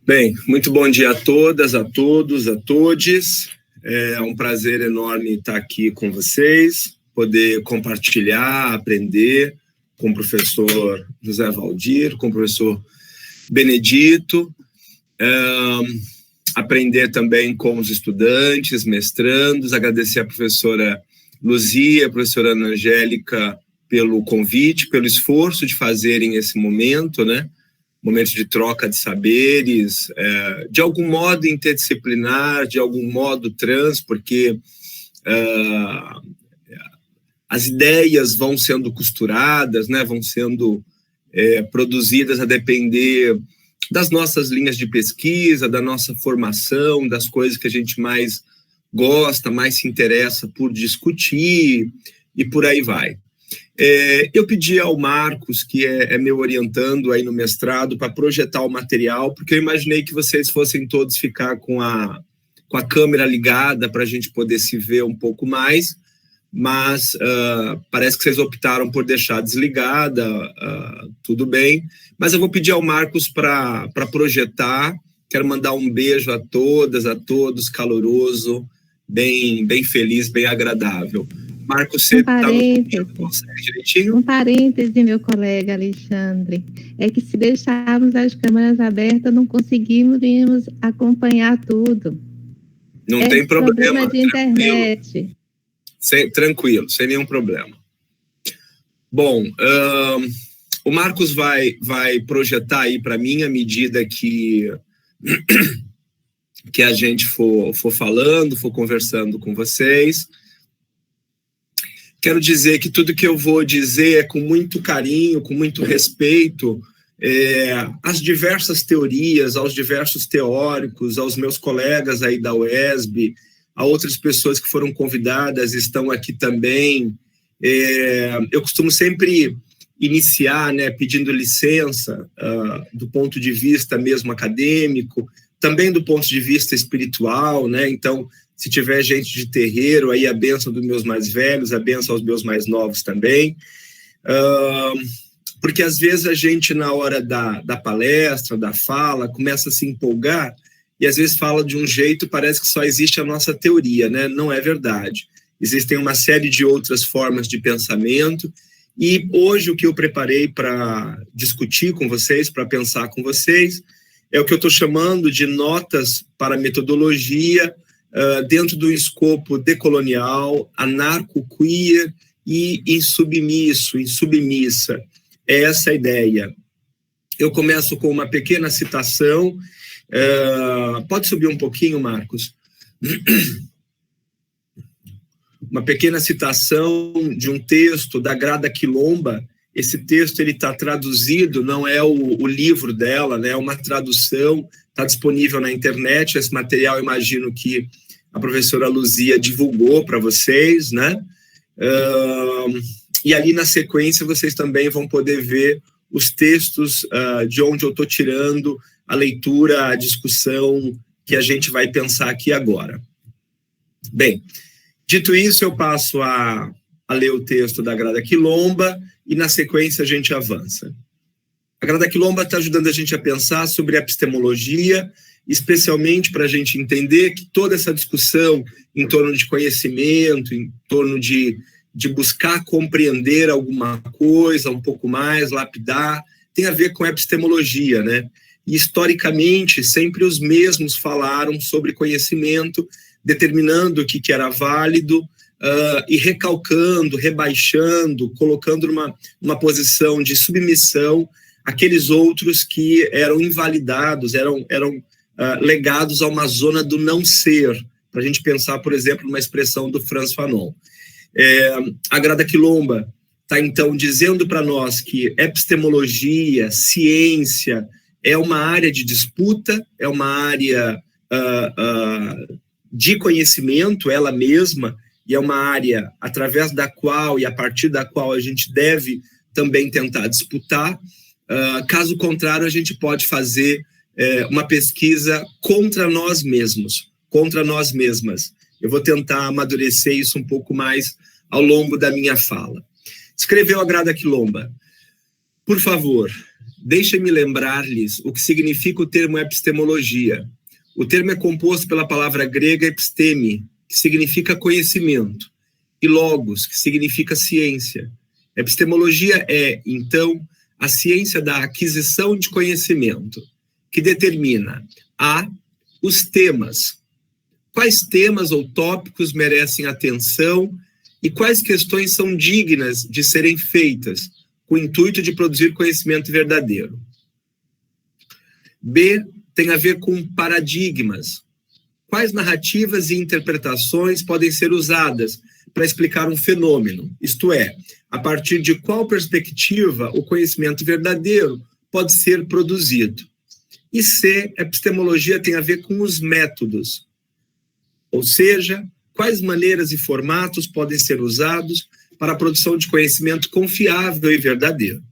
Bem, muito bom dia a todas, a todos, a todes. É um prazer enorme estar aqui com vocês, poder compartilhar, aprender com o professor José Valdir, com o professor Benedito, aprender também com os estudantes, mestrandos, agradecer à professora Luzia, a professora Ana Angélica pelo convite, pelo esforço de fazerem esse momento, né? Momento de troca de saberes, de algum modo interdisciplinar, de algum modo trans, porque as ideias vão sendo costuradas, né, vão sendo produzidas a depender das nossas linhas de pesquisa, da nossa formação, das coisas que a gente mais gosta, mais se interessa por discutir, e por aí vai. Eu pedi ao Marcos, que é meu orientando aí no mestrado, para projetar o material, porque eu imaginei que vocês fossem todos ficar com a câmera ligada para a gente poder se ver um pouco mais, mas parece que vocês optaram por deixar desligada, tudo bem, mas eu vou pedir ao Marcos para projetar. Quero mandar um beijo a todas, a todos, caloroso, bem feliz, bem agradável. Marcos, você está direitinho? Um parêntese, meu colega Alexandre, é que se deixarmos as câmeras abertas, não conseguimos acompanhar tudo. Não tem problema. De internet. Tranquilo, sem nenhum problema. Bom, o Marcos vai projetar aí para mim à medida que a gente for falando, for conversando com vocês. Quero dizer que tudo que eu vou dizer é com muito carinho, com muito respeito às diversas teorias, aos diversos teóricos, aos meus colegas aí da UESB, a outras pessoas que foram convidadas, estão aqui também. Eu costumo sempre iniciar, né, pedindo licença do ponto de vista mesmo acadêmico, também do ponto de vista espiritual, né? Então, se tiver gente de terreiro, aí a bênção dos meus mais velhos, a bênção aos meus mais novos também. Porque às vezes a gente, na hora da palestra, da fala, começa a se empolgar e às vezes fala de um jeito, parece que só existe a nossa teoria, né? Não é verdade. Existem uma série de outras formas de pensamento e hoje o que eu preparei para discutir com vocês, para pensar com vocês, é o que eu estou chamando de notas para metodologia dentro do escopo decolonial, anarco-queer e insubmisso, insubmissa. É essa a ideia. Eu começo com uma pequena citação. Pode subir um pouquinho, Marcos? Uma pequena citação de um texto da Grada Quilomba. Esse texto está traduzido, não é o livro dela, né? É uma tradução, está disponível na internet. Esse material, imagino que a professora Luzia divulgou para vocês, né? E ali na sequência vocês também vão poder ver os textos de onde eu estou tirando a leitura, a discussão que a gente vai pensar aqui agora. Bem, dito isso, eu passo a ler o texto da Grada Quilomba e na sequência a gente avança. A Grada Quilomba está ajudando a gente a pensar sobre a epistemologia, especialmente para a gente entender que toda essa discussão em torno de conhecimento, em torno de buscar compreender alguma coisa um pouco mais, lapidar, tem a ver com a epistemologia, né? E, historicamente, sempre os mesmos falaram sobre conhecimento, determinando o que era válido e recalcando, rebaixando, colocando numa posição de submissão aqueles outros que eram invalidados, eram legados a uma zona do não ser, para a gente pensar, por exemplo, numa expressão do Frantz Fanon. A Grada Quilomba está, então, dizendo para nós que epistemologia, ciência, é uma área de disputa, é uma área de conhecimento, ela mesma, e é uma área através da qual e a partir da qual a gente deve também tentar disputar. Caso contrário, a gente pode fazer uma pesquisa contra nós mesmos, contra nós mesmas. Eu vou tentar amadurecer isso um pouco mais ao longo da minha fala. Escreveu a Grada Quilomba: por favor, deixem-me lembrar-lhes o que significa o termo epistemologia. O termo é composto pela palavra grega episteme, que significa conhecimento, e logos, que significa ciência. Epistemologia é, então, a ciência da aquisição de conhecimento, que determina a. Os temas. Quais temas ou tópicos merecem atenção e quais questões são dignas de serem feitas, com o intuito de produzir conhecimento verdadeiro. B. Tem a ver com paradigmas. Quais narrativas e interpretações podem ser usadas para explicar um fenômeno? Isto é, a partir de qual perspectiva o conhecimento verdadeiro pode ser produzido? E C. Epistemologia tem a ver com os métodos. Ou seja, quais maneiras e formatos podem ser usados para a produção de conhecimento confiável e verdadeiro.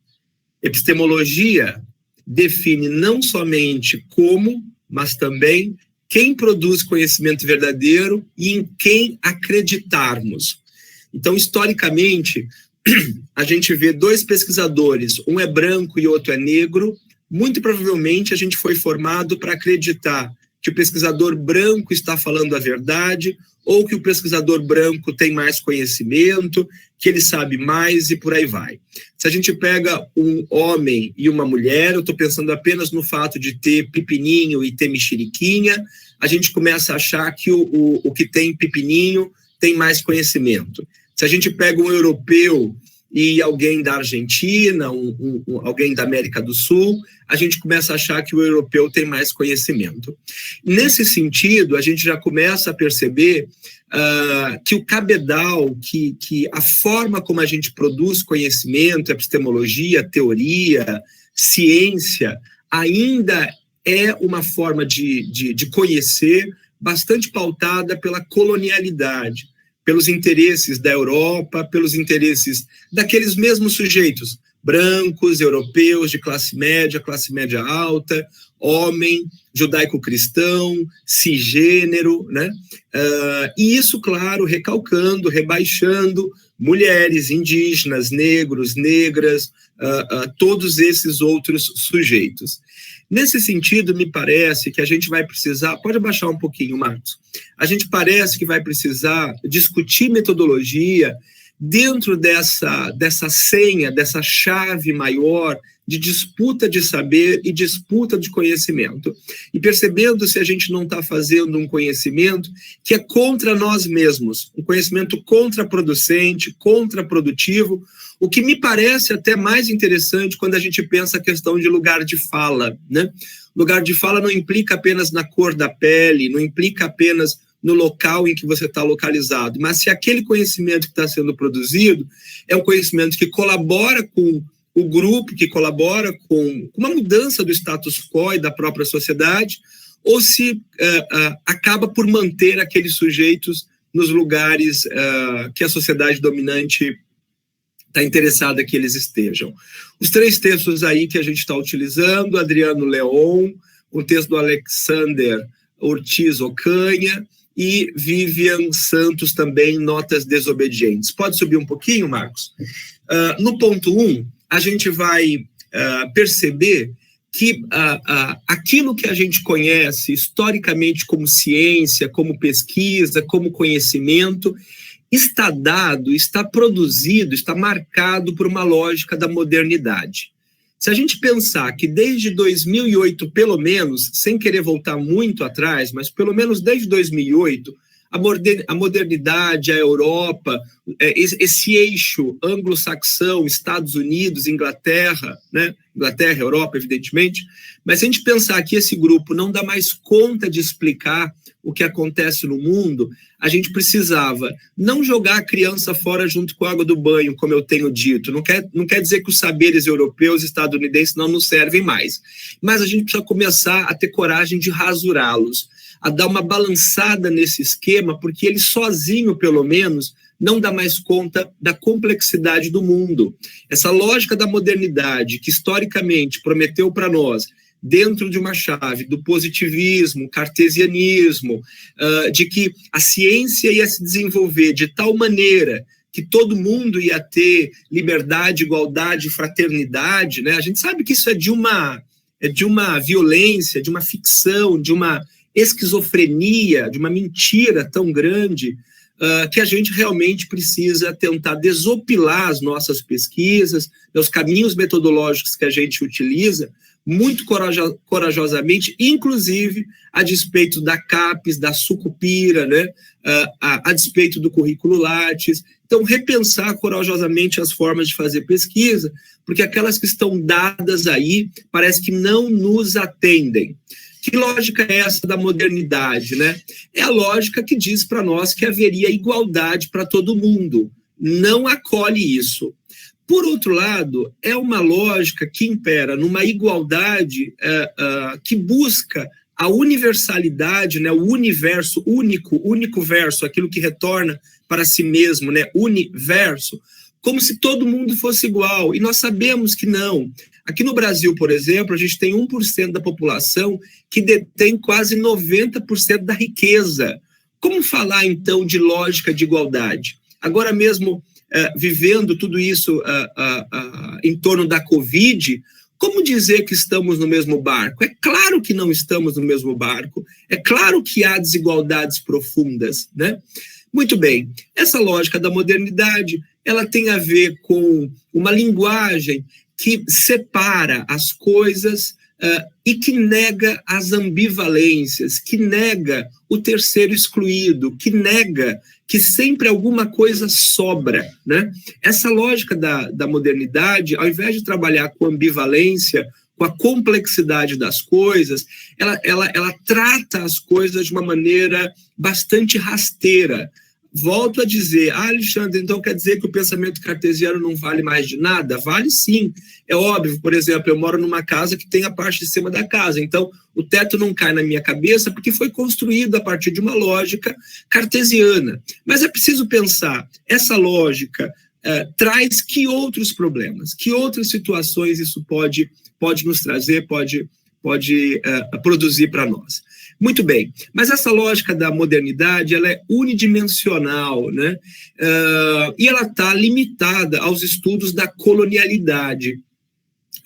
Epistemologia define não somente como, mas também quem produz conhecimento verdadeiro e em quem acreditarmos. Então, historicamente, a gente vê dois pesquisadores, um é branco e outro é negro. Muito provavelmente a gente foi formado para acreditar que o pesquisador branco está falando a verdade, ou que o pesquisador branco tem mais conhecimento, que ele sabe mais e por aí vai. Se a gente pega um homem e uma mulher, eu estou pensando apenas no fato de ter pepininho e ter mexeriquinha, a gente começa a achar que o que tem pepininho tem mais conhecimento. Se a gente pega um europeu e alguém da Argentina, alguém da América do Sul, a gente começa a achar que o europeu tem mais conhecimento. Nesse sentido, a gente já começa a perceber que o cabedal, que a forma como a gente produz conhecimento, epistemologia, teoria, ciência, ainda é uma forma de conhecer bastante pautada pela colonialidade, pelos interesses da Europa, pelos interesses daqueles mesmos sujeitos, brancos, europeus, de classe média alta, homem, judaico-cristão, cisgênero, né? E isso, claro, recalcando, rebaixando mulheres, indígenas, negros, negras, todos esses outros sujeitos. Nesse sentido, me parece que a gente vai precisar... Pode abaixar um pouquinho, Marcos. A gente parece que vai precisar discutir metodologia dentro dessa senha, dessa chave maior de disputa de saber e disputa de conhecimento. E percebendo se a gente não está fazendo um conhecimento que é contra nós mesmos, um conhecimento contraproducente, contraprodutivo, o que me parece até mais interessante quando a gente pensa a questão de lugar de fala, né? Lugar de fala não implica apenas na cor da pele, não implica apenas no local em que você está localizado, mas se aquele conhecimento que está sendo produzido é um conhecimento que colabora com o grupo, que colabora com uma mudança do status quo e da própria sociedade, ou se acaba por manter aqueles sujeitos nos lugares que a sociedade dominante está interessada que eles estejam. Os três textos aí que a gente está utilizando, Adriano Leon, o texto do Alexander Ortiz Ocanha e Vivian Santos também, Notas Desobedientes. Pode subir um pouquinho, Marcos? No ponto 1, a gente vai perceber que aquilo que a gente conhece historicamente como ciência, como pesquisa, como conhecimento, está dado, está produzido, está marcado por uma lógica da modernidade. Se a gente pensar que desde 2008, pelo menos, sem querer voltar muito atrás, mas pelo menos desde 2008, a modernidade, a Europa, esse eixo anglo-saxão, Estados Unidos, Inglaterra, né? Inglaterra, Europa, evidentemente, mas se a gente pensar que esse grupo não dá mais conta de explicar o que acontece no mundo, a gente precisava não jogar a criança fora junto com a água do banho, como eu tenho dito. Não quer dizer que os saberes europeus e estadunidenses não nos servem mais, mas a gente precisa começar a ter coragem de rasurá-los, a dar uma balançada nesse esquema, porque ele sozinho, pelo menos, não dá mais conta da complexidade do mundo. Essa lógica da modernidade, que historicamente prometeu para nós, dentro de uma chave do positivismo, cartesianismo, de que a ciência ia se desenvolver de tal maneira que todo mundo ia ter liberdade, igualdade, fraternidade, né? A gente sabe que isso é de uma violência, de uma ficção, de uma esquizofrenia, de uma mentira tão grande, que a gente realmente precisa tentar desopilar as nossas pesquisas, os caminhos metodológicos que a gente utiliza, muito corajosamente, inclusive a despeito da CAPES, da Sucupira, né? A despeito do currículo Lattes. Então, repensar corajosamente as formas de fazer pesquisa, porque aquelas que estão dadas aí parece que não nos atendem. Que lógica é essa da modernidade, né? É a lógica que diz para nós que haveria igualdade para todo mundo. Não acolhe isso. Por outro lado, é uma lógica que impera numa igualdade que busca a universalidade, né, o universo único verso, aquilo que retorna para si mesmo, né, universo, como se todo mundo fosse igual. E nós sabemos que não. Aqui no Brasil, por exemplo, a gente tem 1% da população que detém quase 90% da riqueza. Como falar, então, de lógica de igualdade? Agora mesmo, vivendo tudo isso em torno da Covid, como dizer que estamos no mesmo barco? É claro que não estamos no mesmo barco, é claro que há desigualdades profundas, né? Muito bem, essa lógica da modernidade, ela tem a ver com uma linguagem que separa as coisas e que nega as ambivalências, que nega o terceiro excluído, que nega que sempre alguma coisa sobra, né? Essa lógica da modernidade, ao invés de trabalhar com ambivalência, com a complexidade das coisas, ela trata as coisas de uma maneira bastante rasteira. Volto a dizer, Alexandre, então quer dizer que o pensamento cartesiano não vale mais de nada? Vale sim, é óbvio. Por exemplo, eu moro numa casa que tem a parte de cima da casa, então o teto não cai na minha cabeça porque foi construído a partir de uma lógica cartesiana. Mas é preciso pensar, essa lógica traz que outros problemas, que outras situações isso pode nos trazer, pode produzir para nós. Muito bem, mas essa lógica da modernidade, ela é unidimensional, né? E ela está limitada aos estudos da colonialidade.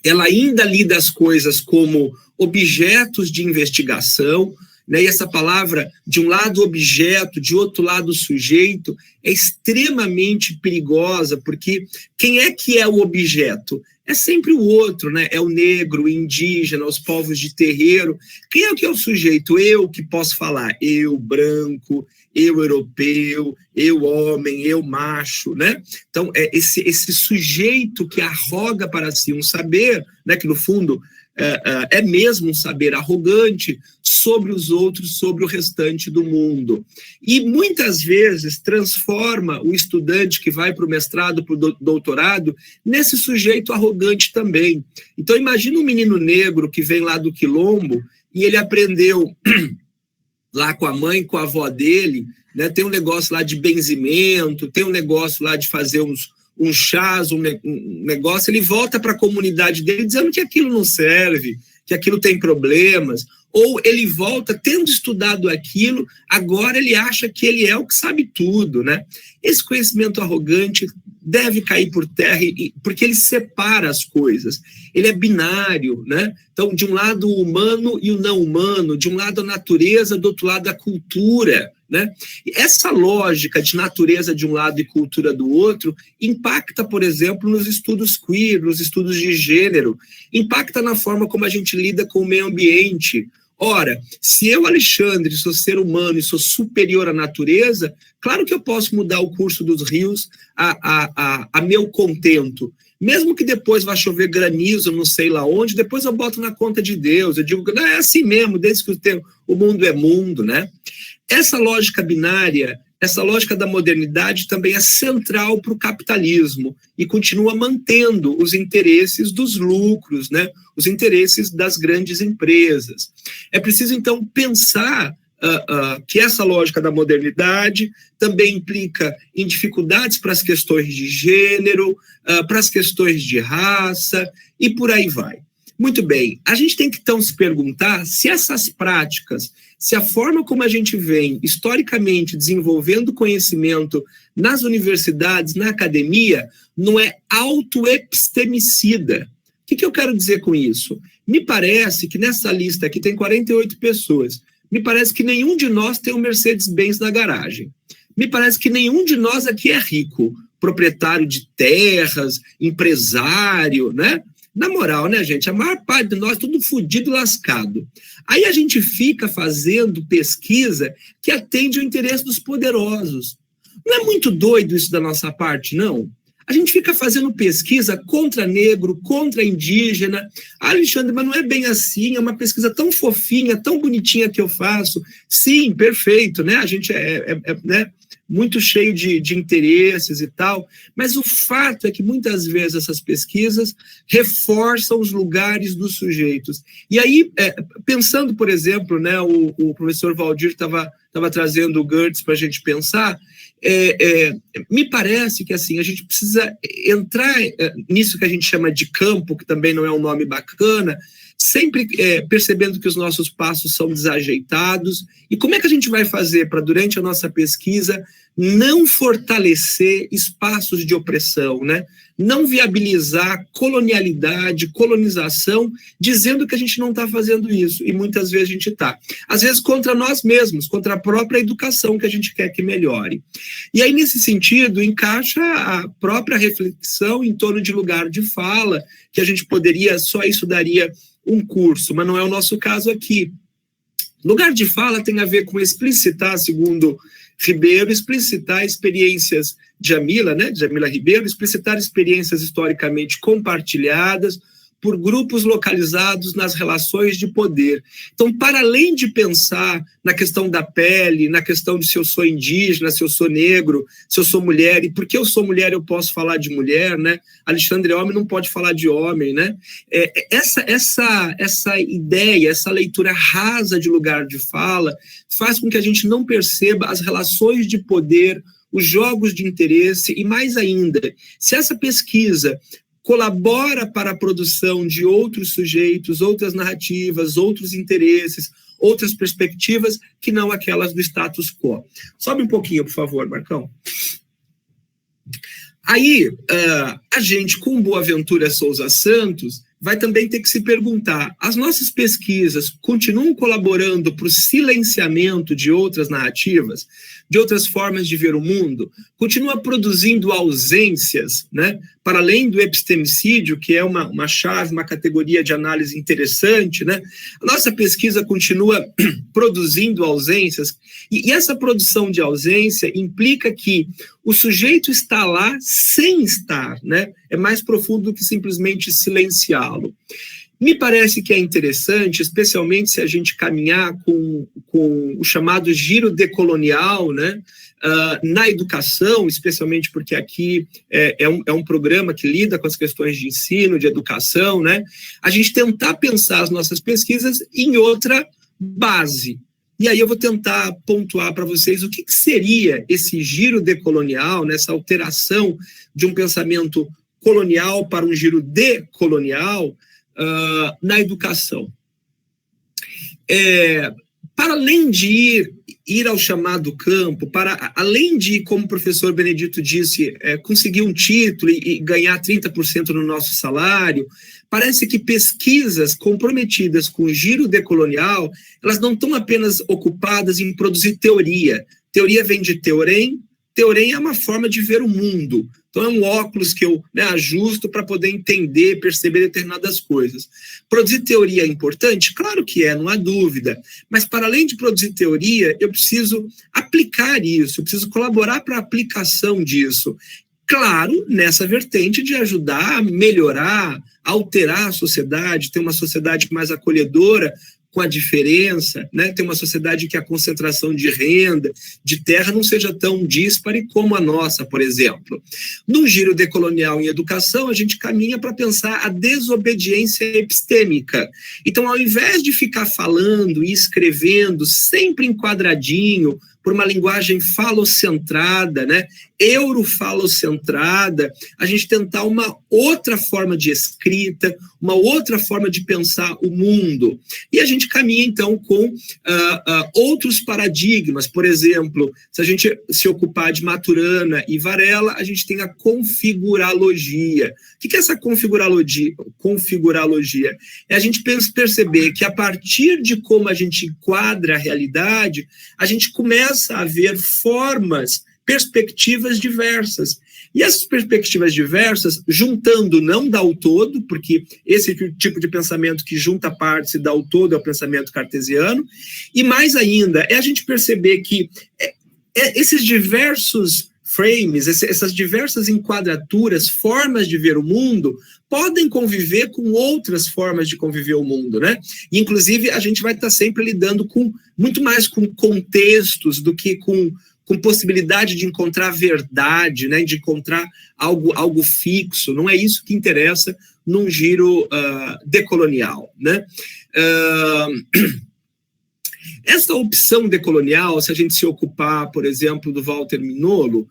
Ela ainda lida as coisas como objetos de investigação, né? E essa palavra, de um lado objeto, de outro lado sujeito, é extremamente perigosa, porque quem é que é o objeto? É sempre o outro, né? É o negro, o indígena, os povos de terreiro. Quem é que é o sujeito? Eu que posso falar, eu branco, eu europeu, eu homem, eu macho, né? Então, é esse sujeito que arroga para si um saber, né? Que no fundo é mesmo um saber arrogante sobre os outros, sobre o restante do mundo. E muitas vezes transforma o estudante que vai para o mestrado, para o doutorado, nesse sujeito arrogante também. Então imagina um menino negro que vem lá do Quilombo e ele aprendeu lá com a mãe, com a avó dele, né? Tem um negócio lá de benzimento, tem um negócio lá de fazer um chás, um negócio, ele volta para a comunidade dele dizendo que aquilo não serve, que aquilo tem problemas, ou ele volta tendo estudado aquilo, agora ele acha que ele é o que sabe tudo, né? Esse conhecimento arrogante deve cair por terra, porque ele separa as coisas, ele é binário, né? Então, de um lado o humano e o não humano, de um lado a natureza, do outro lado a cultura, né? Essa lógica de natureza de um lado e cultura do outro impacta, por exemplo, nos estudos queer, nos estudos de gênero, impacta na forma como a gente lida com o meio ambiente. Ora, se eu, Alexandre, sou ser humano e sou superior à natureza, claro que eu posso mudar o curso dos rios a meu contento. Mesmo que depois vá chover granizo, não sei lá onde, depois eu boto na conta de Deus. Eu digo que não é assim mesmo, desde que o mundo é mundo, né? Essa lógica binária, essa lógica da modernidade também é central para o capitalismo e continua mantendo os interesses dos lucros, né? Os interesses das grandes empresas. É preciso, então, pensar que essa lógica da modernidade também implica em dificuldades para as questões de gênero, para as questões de raça e por aí vai. Muito bem, a gente tem que então se perguntar se essas práticas, se a forma como a gente vem historicamente desenvolvendo conhecimento nas universidades, na academia, não é autoepistemicida. O que eu quero dizer com isso? Me parece que nessa lista aqui tem 48 pessoas. Me parece que nenhum de nós tem um Mercedes-Benz na garagem. Me parece que nenhum de nós aqui é rico, proprietário de terras, empresário, né? Na moral, né, gente? A maior parte de nós é tudo fudido, lascado. Aí a gente fica fazendo pesquisa que atende ao interesse dos poderosos. Não é muito doido isso da nossa parte, não? A gente fica fazendo pesquisa contra negro, contra indígena. Ah, Alexandre, mas não é bem assim, é uma pesquisa tão fofinha, tão bonitinha que eu faço. Sim, perfeito, né? A gente né, muito cheio de interesses e tal, mas o fato é que muitas vezes essas pesquisas reforçam os lugares dos sujeitos. E aí, pensando, por exemplo, né, o professor Valdir estava trazendo o Gertz para a gente pensar, me parece que assim, a gente precisa entrar nisso que a gente chama de campo, que também não é um nome bacana, sempre percebendo que os nossos passos são desajeitados. E como é que a gente vai fazer para, durante a nossa pesquisa, não fortalecer espaços de opressão, né? Não viabilizar colonialidade, colonização, dizendo que a gente não está fazendo isso, e muitas vezes a gente está. Às vezes contra nós mesmos, contra a própria educação que a gente quer que melhore. E aí, nesse sentido, encaixa a própria reflexão em torno de lugar de fala, que a gente poderia, só isso daria um curso, mas não é o nosso caso aqui. Lugar de fala tem a ver com explicitar, segundo Ribeiro, explicitar experiências de Jamila, né, Jamila Ribeiro, explicitar experiências historicamente compartilhadas por grupos localizados nas relações de poder. Então, para além de pensar na questão da pele, na questão de se eu sou indígena, se eu sou negro, se eu sou mulher, e porque eu sou mulher eu posso falar de mulher, né? Alexandre Homem não pode falar de homem, né? Essa ideia, essa leitura rasa de lugar de fala faz com que a gente não perceba as relações de poder, os jogos de interesse e, mais ainda, se essa pesquisa colabora para a produção de outros sujeitos, outras narrativas, outros interesses, outras perspectivas que não aquelas do status quo. Sobe um pouquinho, por favor, Marcão. Aí, a gente, com Boaventura Souza Santos, vai também ter que se perguntar, as nossas pesquisas continuam colaborando para o silenciamento de outras narrativas, de outras formas de ver o mundo? Continua produzindo ausências, né? Para além do epistemicídio, que é uma chave, uma categoria de análise interessante, né? A nossa pesquisa continua produzindo ausências, e essa produção de ausência implica que o sujeito está lá sem estar, né? É mais profundo do que simplesmente silenciá-lo. Me parece que é interessante, especialmente se a gente caminhar com o chamado giro decolonial, né? Na educação, especialmente porque aqui é um programa que lida com as questões de ensino, de educação, né? A gente tentar pensar as nossas pesquisas em outra base. E aí eu vou tentar pontuar para vocês o que seria esse giro decolonial, nessa alteração de um pensamento colonial para um giro decolonial na educação. Para além de ir ao chamado campo, para além de, como o professor Benedito disse, conseguir um título e ganhar 30% no nosso salário, parece que pesquisas comprometidas com o giro decolonial, elas não estão apenas ocupadas em produzir teoria. Teoria vem de teorem. Teorem é uma forma de ver o mundo. Então é um óculos que eu ajusto para poder entender, perceber determinadas coisas. Produzir teoria é importante? Claro que é, não há dúvida. Mas para além de produzir teoria, eu preciso aplicar isso, eu preciso colaborar para a aplicação disso. Claro, nessa vertente de ajudar a melhorar, alterar a sociedade, ter uma sociedade mais acolhedora, com a diferença, né? Ter uma sociedade que a concentração de renda, de terra, não seja tão díspare como a nossa, por exemplo. No giro decolonial em educação, a gente caminha para pensar a desobediência epistêmica. Então, ao invés de ficar falando e escrevendo sempre em quadradinho, por uma linguagem falocentrada, né, eurofalocentrada, a gente tentar uma outra forma de escrita, uma outra forma de pensar o mundo. E a gente caminha, então, com outros paradigmas. Por exemplo, se a gente se ocupar de Maturana e Varela, a gente tem a configuralogia. O que é essa configuralogia? É a gente perceber que, a partir de como a gente enquadra a realidade, a gente começa a ver formas, perspectivas diversas. E essas perspectivas diversas, juntando, não dá o todo, porque esse tipo de pensamento que junta partes e dá o todo é o pensamento cartesiano, e mais ainda, é a gente perceber que esses diversos frames, essas diversas enquadraturas, formas de ver o mundo, podem conviver com outras formas de conviver o mundo, né? E, inclusive, a gente vai estar sempre lidando muito mais com contextos do que com possibilidade de encontrar verdade, né, de encontrar algo fixo. Não é isso que interessa num giro decolonial, né? Essa opção decolonial, se a gente se ocupar, por exemplo, do Walter Mignolo,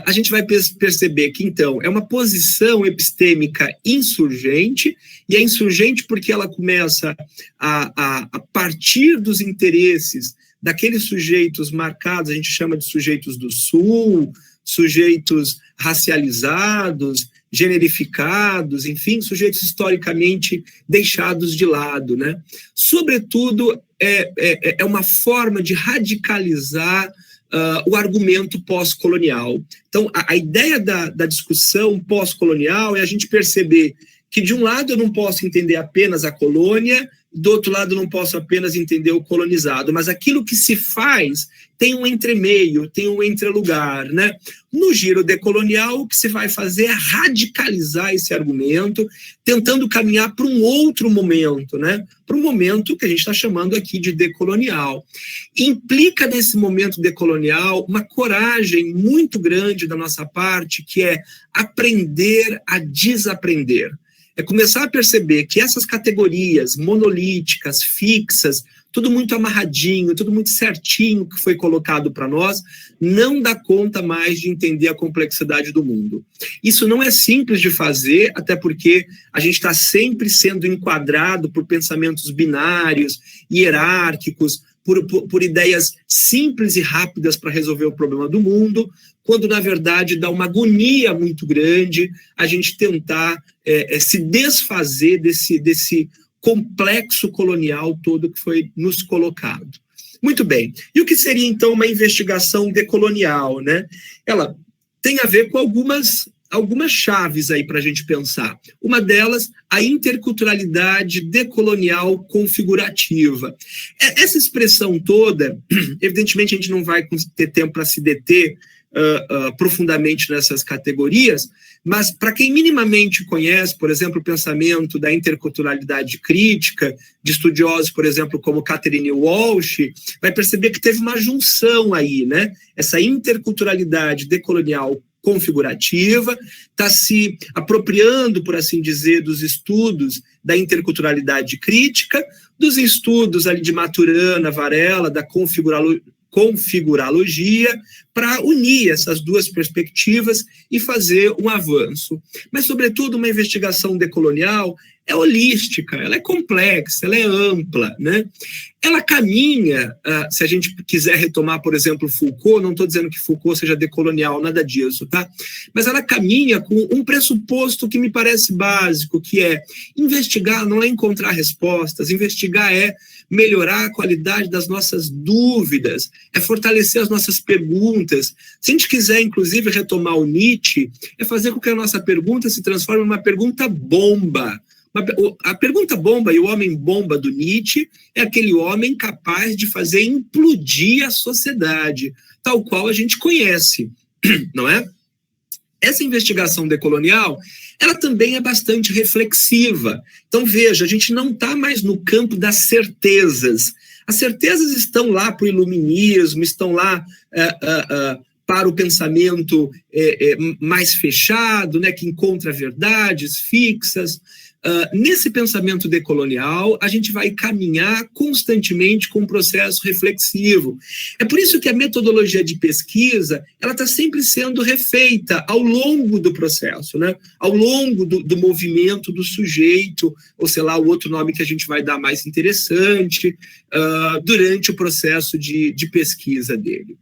a gente vai perceber que, então, é uma posição epistêmica insurgente, e é insurgente porque ela começa a partir dos interesses daqueles sujeitos marcados, a gente chama de sujeitos do Sul, sujeitos racializados, generificados, enfim, sujeitos historicamente deixados de lado, né? Sobretudo, é uma forma de radicalizar o argumento pós-colonial. Então, a ideia da discussão pós-colonial é a gente perceber que, de um lado, eu não posso entender apenas a colônia, do outro lado, eu não posso apenas entender o colonizado, mas aquilo que se faz tem um entremeio, tem um entrelugar, né? No giro decolonial, o que se vai fazer é radicalizar esse argumento, tentando caminhar para um outro momento, né? Para um momento que a gente está chamando aqui de decolonial. Implica nesse momento decolonial uma coragem muito grande da nossa parte, que é aprender a desaprender. É começar a perceber que essas categorias monolíticas, fixas, tudo muito amarradinho, tudo muito certinho que foi colocado para nós, não dá conta mais de entender a complexidade do mundo. Isso não é simples de fazer, até porque a gente está sempre sendo enquadrado por pensamentos binários, hierárquicos, por ideias simples e rápidas para resolver o problema do mundo, quando, na verdade, dá uma agonia muito grande a gente tentar se desfazer desse complexo colonial todo que foi nos colocado. Muito bem. E o que seria, então, uma investigação decolonial, né? Ela tem a ver com algumas chaves aí para a gente pensar. Uma delas, a interculturalidade decolonial configurativa. Essa expressão toda, evidentemente a gente não vai ter tempo para se deter profundamente nessas categorias, mas para quem minimamente conhece, por exemplo, o pensamento da interculturalidade crítica, de estudiosos, por exemplo, como Catherine Walsh, vai perceber que teve uma junção aí, né? Essa interculturalidade decolonial configurativa está se apropriando, por assim dizer, dos estudos da interculturalidade crítica, dos estudos ali de Maturana, Varela, da configuralogia, para unir essas duas perspectivas e fazer um avanço. Mas, sobretudo, uma investigação decolonial é holística, ela é complexa, ela é ampla, né? Ela caminha, se a gente quiser retomar, por exemplo, Foucault, não estou dizendo que Foucault seja decolonial, nada disso, tá? Mas ela caminha com um pressuposto que me parece básico, que é investigar não é encontrar respostas, investigar é melhorar a qualidade das nossas dúvidas, é fortalecer as nossas perguntas. Se a gente quiser, inclusive, retomar o Nietzsche, é fazer com que a nossa pergunta se transforme em uma pergunta bomba. A pergunta bomba e o homem bomba do Nietzsche é aquele homem capaz de fazer implodir a sociedade, tal qual a gente conhece, não é? Essa investigação decolonial, ela também é bastante reflexiva. Então, veja, a gente não está mais no campo das certezas. As certezas estão lá para o iluminismo, estão lá para o pensamento mais fechado, né, que encontra verdades fixas. Nesse pensamento decolonial, a gente vai caminhar constantemente com um processo reflexivo. É por isso que a metodologia de pesquisa ela está sempre sendo refeita ao longo do processo, né? Ao longo do movimento do sujeito, ou sei lá, o outro nome que a gente vai dar mais interessante, durante o processo de pesquisa dele.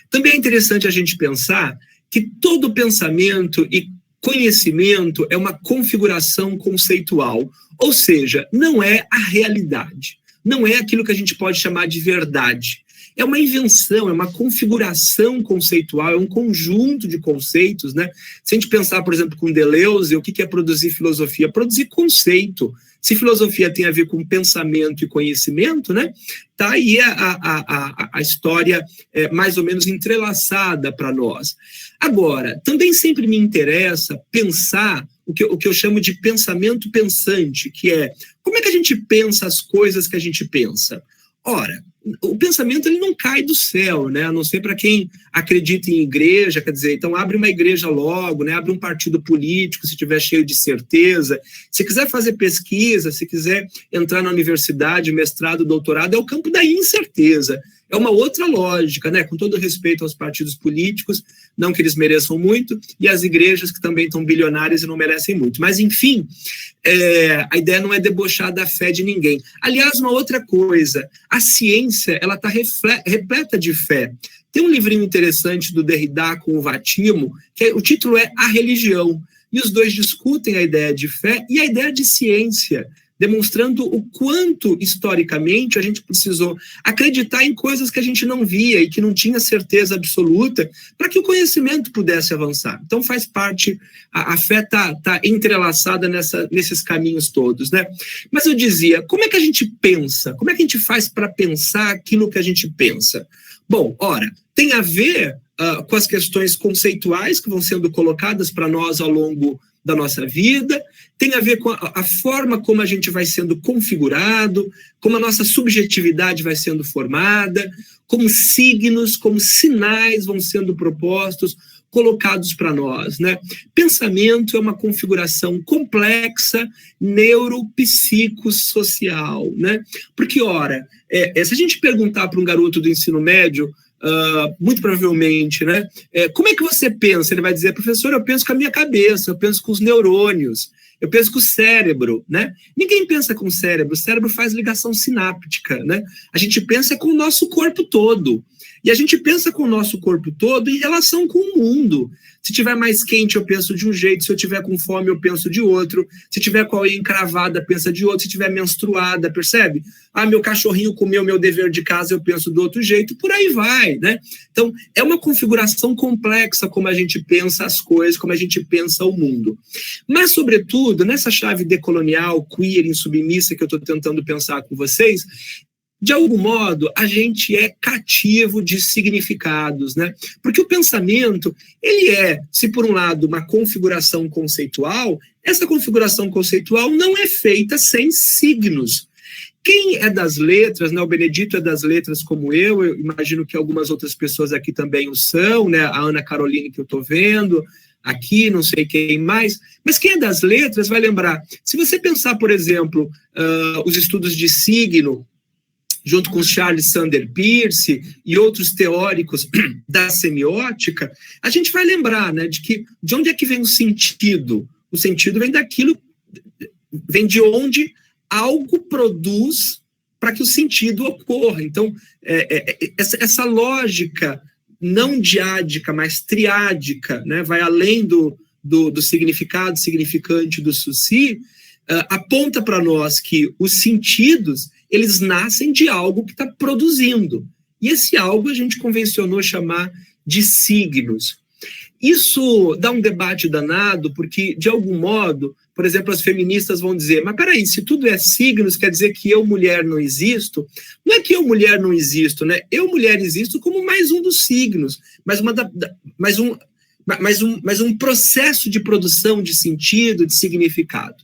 Também é interessante a gente pensar que todo pensamento e conhecimento é uma configuração conceitual, ou seja, não é a realidade, não é aquilo que a gente pode chamar de verdade. É uma invenção, é uma configuração conceitual, é um conjunto de conceitos, né? Se a gente pensar, por exemplo, com Deleuze, o que é produzir filosofia? Produzir conceito. Se filosofia tem a ver com pensamento e conhecimento, né? Tá aí a história mais ou menos entrelaçada para nós. Agora, também sempre me interessa pensar o que eu chamo de pensamento pensante, que é como é que a gente pensa as coisas que a gente pensa? Ora, o pensamento ele não cai do céu, né? A não ser para quem acredita em igreja, quer dizer, então abre uma igreja logo, né? Abre um partido político, se estiver cheio de certeza. Se quiser fazer pesquisa, se quiser entrar na universidade, mestrado, doutorado, é o campo da incerteza. É uma outra lógica, né? Com todo respeito aos partidos políticos, não que eles mereçam muito, e às igrejas que também estão bilionárias e não merecem muito. Mas, enfim, a ideia não é debochar da fé de ninguém. Aliás, uma outra coisa, a ciência ela está repleta de fé. Tem um livrinho interessante do Derrida com o Vatimo, que o título é A Religião, e os dois discutem a ideia de fé e a ideia de ciência, demonstrando o quanto, historicamente, a gente precisou acreditar em coisas que a gente não via e que não tinha certeza absoluta para que o conhecimento pudesse avançar. Então, faz parte, a fé está entrelaçada nesses caminhos todos, né? Mas eu dizia, como é que a gente pensa? Como é que a gente faz para pensar aquilo que a gente pensa? Bom, ora, tem a ver com as questões conceituais que vão sendo colocadas para nós ao longo da nossa vida, tem a ver com a forma como a gente vai sendo configurado, como a nossa subjetividade vai sendo formada, como signos, como sinais vão sendo propostos, colocados para nós, né? Pensamento é uma configuração complexa, neuropsicossocial, né? Porque, ora, se a gente perguntar para um garoto do ensino médio, muito provavelmente, né? Como é que você pensa? Ele vai dizer, professor, eu penso com a minha cabeça, eu penso com os neurônios, eu penso com o cérebro, né? Ninguém pensa com o cérebro faz ligação sináptica, né? A gente pensa com o nosso corpo todo. E a gente pensa com o nosso corpo todo em relação com o mundo. Se tiver mais quente, eu penso de um jeito. Se eu tiver com fome, eu penso de outro. Se tiver com a unha encravada, pensa de outro. Se tiver menstruada, percebe? Meu cachorrinho comeu meu dever de casa, eu penso do outro jeito. Por aí vai, né? Então, é uma configuração complexa como a gente pensa as coisas, como a gente pensa o mundo. Mas, sobretudo, nessa chave decolonial, queer, insubmissa que eu estou tentando pensar com vocês, de algum modo, a gente é cativo de significados, né? Porque o pensamento, ele se por um lado, uma configuração conceitual, essa configuração conceitual não é feita sem signos. Quem é das letras, né? O Benedito é das letras como eu imagino que algumas outras pessoas aqui também o são, né? A Ana Caroline que eu estou vendo aqui, não sei quem mais, mas quem é das letras vai lembrar. Se você pensar, por exemplo, os estudos de signo, junto com Charles Sanders Peirce e outros teóricos da semiótica, a gente vai lembrar, né, de onde é que vem o sentido? O sentido vem vem de onde algo produz para que o sentido ocorra. Então, essa lógica não diádica, mas triádica, né, vai além do significado, significante do suci, aponta para nós que os sentidos eles nascem de algo que está produzindo. E esse algo a gente convencionou chamar de signos. Isso dá um debate danado, porque, de algum modo, por exemplo, as feministas vão dizer, mas peraí, se tudo é signos, quer dizer que eu, mulher, não existo? Não é que eu, mulher, não existo, né? Eu, mulher, existo como mais um dos signos, mais um processo de produção de sentido, de significado.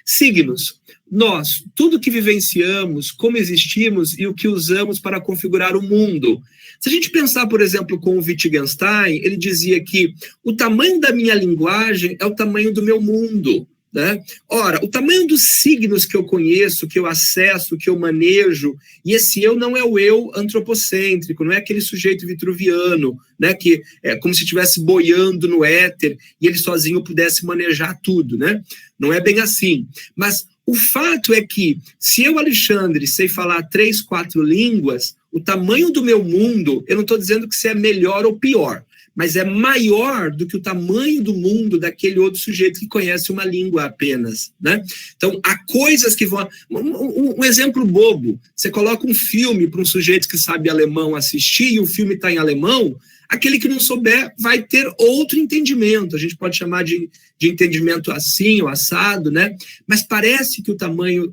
Signos. Nós, tudo que vivenciamos, como existimos e o que usamos para configurar o mundo. Se a gente pensar, por exemplo, com o Wittgenstein, ele dizia que o tamanho da minha linguagem é o tamanho do meu mundo. né? Ora, o tamanho dos signos que eu conheço, que eu acesso, que eu manejo, e esse eu não é o eu antropocêntrico, não é aquele sujeito vitruviano, né, que é como se estivesse boiando no éter e ele sozinho pudesse manejar tudo, né? Não é bem assim. Mas o fato é que, se eu, Alexandre, sei falar 3, 4 línguas, o tamanho do meu mundo, eu não estou dizendo que isso é melhor ou pior, mas é maior do que o tamanho do mundo daquele outro sujeito que conhece uma língua apenas, né? Então, há coisas que vão... Um exemplo bobo, você coloca um filme para um sujeito que sabe alemão assistir e o filme está em alemão, aquele que não souber vai ter outro entendimento, a gente pode chamar de entendimento assim ou assado, né? Mas parece que o tamanho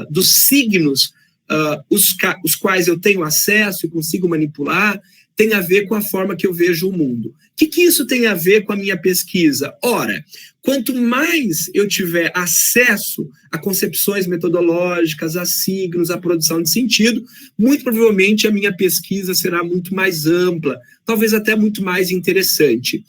dos signos, os quais eu tenho acesso e consigo manipular, tem a ver com a forma que eu vejo o mundo. O que isso tem a ver com a minha pesquisa? Ora, quanto mais eu tiver acesso a concepções metodológicas, a signos, a produção de sentido, muito provavelmente a minha pesquisa será muito mais ampla, talvez até muito mais interessante.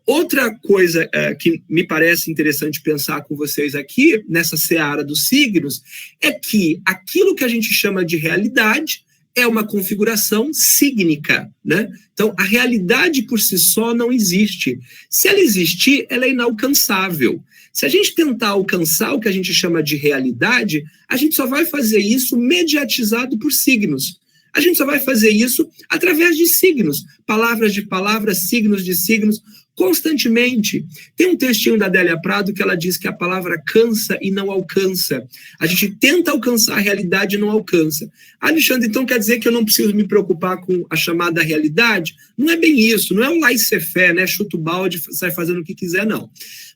Outra coisa que me parece interessante pensar com vocês aqui, nessa seara dos signos, é que aquilo que a gente chama de realidade é uma configuração sígnica, né? Então, a realidade por si só não existe. Se ela existir, ela é inalcançável. Se a gente tentar alcançar o que a gente chama de realidade, a gente só vai fazer isso mediatizado por signos. A gente só vai fazer isso através de signos, palavras de palavras, signos de signos, constantemente. Tem um textinho da Adélia Prado que ela diz que a palavra cansa e não alcança. A gente tenta alcançar a realidade e não alcança. Alexandre, então quer dizer que eu não preciso me preocupar com a chamada realidade? Não é bem isso, não é um laissez-faire, né? Chuta o balde, sai fazendo o que quiser, não.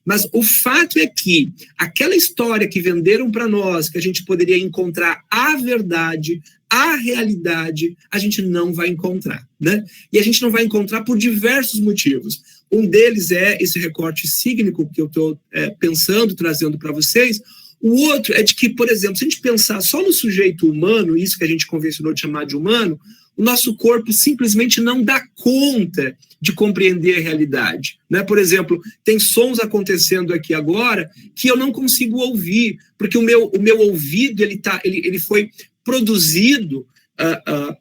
Mas o fato é que aquela história que venderam para nós, que a gente poderia encontrar a verdade, a realidade, a gente não vai encontrar, né? E a gente não vai encontrar por diversos motivos. Um deles é esse recorte sígnico que eu estou pensando, trazendo para vocês. O outro é de que, por exemplo, se a gente pensar só no sujeito humano, isso que a gente convencionou de chamar de humano, o nosso corpo simplesmente não dá conta de compreender a realidade, né? Por exemplo, tem sons acontecendo aqui agora que eu não consigo ouvir, porque o meu ouvido ele foi produzido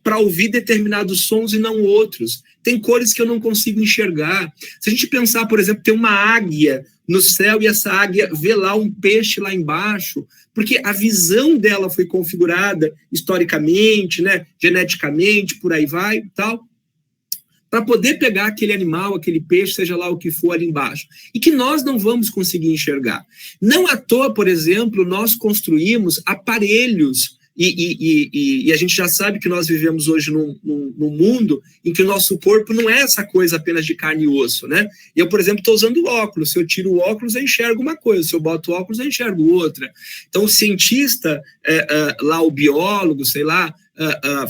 para ouvir determinados sons e não outros. Tem cores que eu não consigo enxergar. Se a gente pensar, por exemplo, tem uma águia no céu e essa águia vê lá um peixe lá embaixo, porque a visão dela foi configurada historicamente, né, geneticamente, por aí vai, tal, para poder pegar aquele animal, aquele peixe, seja lá o que for ali embaixo, e que nós não vamos conseguir enxergar. Não à toa, por exemplo, nós construímos aparelhos. E a gente já sabe que nós vivemos hoje num mundo em que o nosso corpo não é essa coisa apenas de carne e osso, né? Eu, por exemplo, estou usando óculos. Se eu tiro o óculos, eu enxergo uma coisa. Se eu boto o óculos, eu enxergo outra. Então, o cientista, lá o biólogo, sei lá,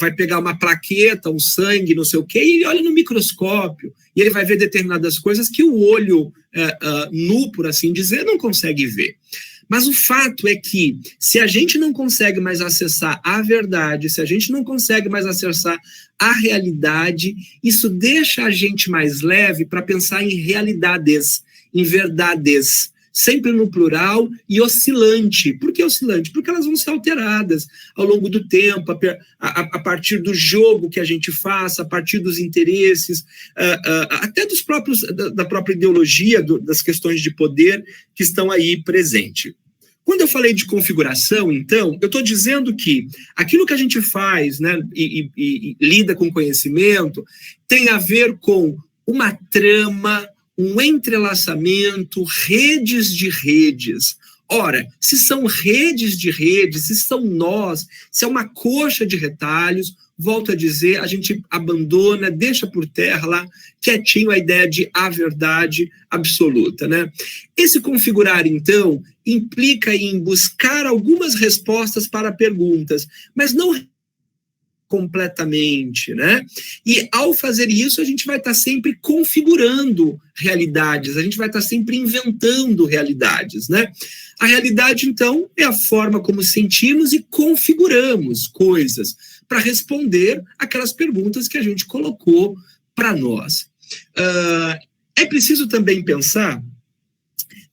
vai pegar uma plaqueta, um sangue, não sei o quê, e ele olha no microscópio. E ele vai ver determinadas coisas que o olho nu, por assim dizer, não consegue ver. Mas o fato é que, se a gente não consegue mais acessar a verdade, se a gente não consegue mais acessar a realidade, isso deixa a gente mais leve para pensar em realidades, em verdades, sempre no plural e oscilante. Por que oscilante? Porque elas vão ser alteradas ao longo do tempo, a partir do jogo que a gente faça, a partir dos interesses, até da própria ideologia, das questões de poder que estão aí presentes. Quando eu falei de configuração, então, eu estou dizendo que aquilo que a gente faz, né, e lida com conhecimento, tem a ver com uma trama, um entrelaçamento, redes de redes. Ora, se são redes de redes, se são nós, se é uma coxa de retalhos, volto a dizer, a gente abandona, deixa por terra lá, quietinho, a ideia de a verdade absoluta, né? Esse configurar, então, implica em buscar algumas respostas para perguntas, mas não completamente, né? E ao fazer isso, a gente vai estar sempre configurando realidades, a gente vai estar sempre inventando realidades, né? A realidade, então, é a forma como sentimos e configuramos coisas para responder aquelas perguntas que a gente colocou para nós. É preciso também pensar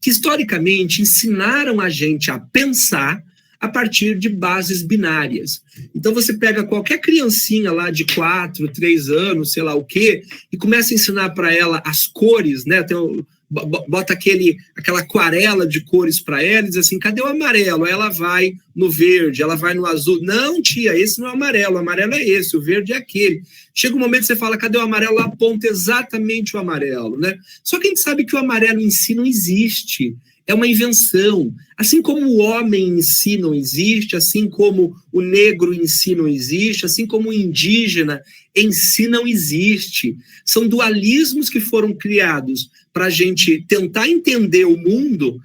que historicamente ensinaram a gente a pensar a partir de bases binárias. Então você pega qualquer criancinha lá de 4, 3 anos, sei lá o quê, e começa a ensinar para ela as cores, né? Bota aquela aquarela de cores para ela e diz assim, cadê o amarelo? Aí ela vai no verde, ela vai no azul. Não, tia, esse não é o amarelo é esse, o verde é aquele. Chega um momento que você fala, cadê o amarelo? Ela aponta exatamente o amarelo, né? Só que a gente sabe que o amarelo em si não existe. É uma invenção. Assim como o homem em si não existe, assim como o negro em si não existe, assim como o indígena em si não existe. São dualismos que foram criados para a gente tentar entender o mundo,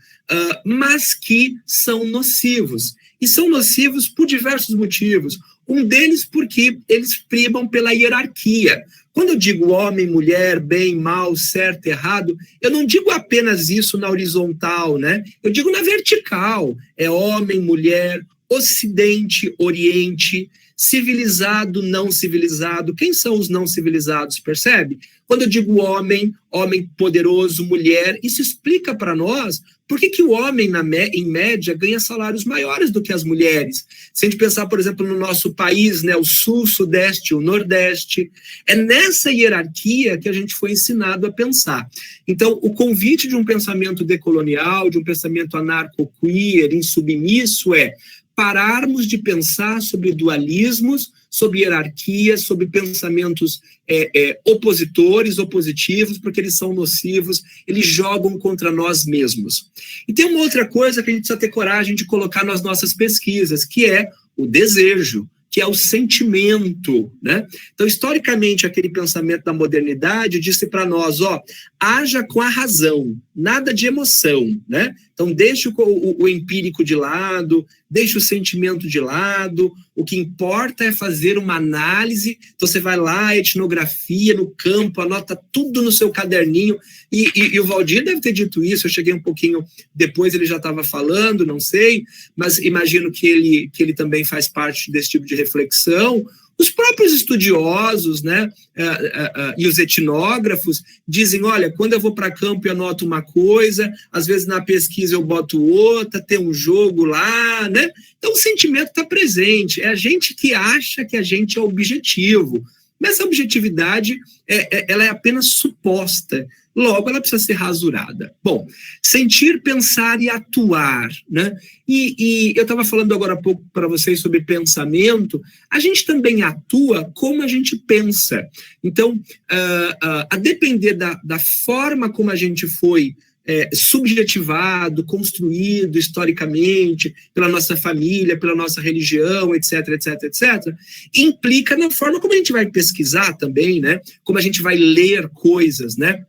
mas que são nocivos. E são nocivos por diversos motivos. Um deles porque eles primam pela hierarquia. Quando eu digo homem, mulher, bem, mal, certo, errado, eu não digo apenas isso na horizontal, né? Eu digo na vertical. É homem, mulher, ocidente, oriente, civilizado, não civilizado. Quem são os não civilizados, percebe? Quando eu digo homem, homem poderoso, mulher, isso explica para nós por que o homem, em média, ganha salários maiores do que as mulheres. Se a gente pensar, por exemplo, no nosso país, né, o sul, sudeste, o nordeste, é nessa hierarquia que a gente foi ensinado a pensar. Então, o convite de um pensamento decolonial, de um pensamento anarco-queer, insubmisso, é pararmos de pensar sobre dualismos, sobre hierarquias, sobre pensamentos opositores, opositivos, porque eles são nocivos, eles jogam contra nós mesmos. E tem uma outra coisa que a gente precisa ter coragem de colocar nas nossas pesquisas, que é o desejo, que é o sentimento, né? Então, historicamente, aquele pensamento da modernidade disse para nós, haja com a razão, nada de emoção, né? Então, deixe o empírico de lado, deixe o sentimento de lado, o que importa é fazer uma análise, então você vai lá, etnografia no campo, anota tudo no seu caderninho, e o Valdir deve ter dito isso, eu cheguei um pouquinho depois, ele já estava falando, não sei, mas imagino que ele também faz parte desse tipo de reflexão. Os próprios estudiosos, né, e os etnógrafos dizem, olha, quando eu vou para campo eu anoto uma coisa, às vezes na pesquisa eu boto outra, tem um jogo lá, né? Então o sentimento está presente, é a gente que acha que a gente é objetivo, mas essa objetividade ela é apenas suposta, logo ela precisa ser rasurada. Bom, sentir, pensar e atuar, né? E eu estava falando agora há pouco para vocês sobre pensamento, a gente também atua como a gente pensa. Então, a depender da forma como a gente foi subjetivado, construído historicamente, pela nossa família, pela nossa religião, etc, etc, etc, implica na forma como a gente vai pesquisar também, né? Como a gente vai ler coisas, né?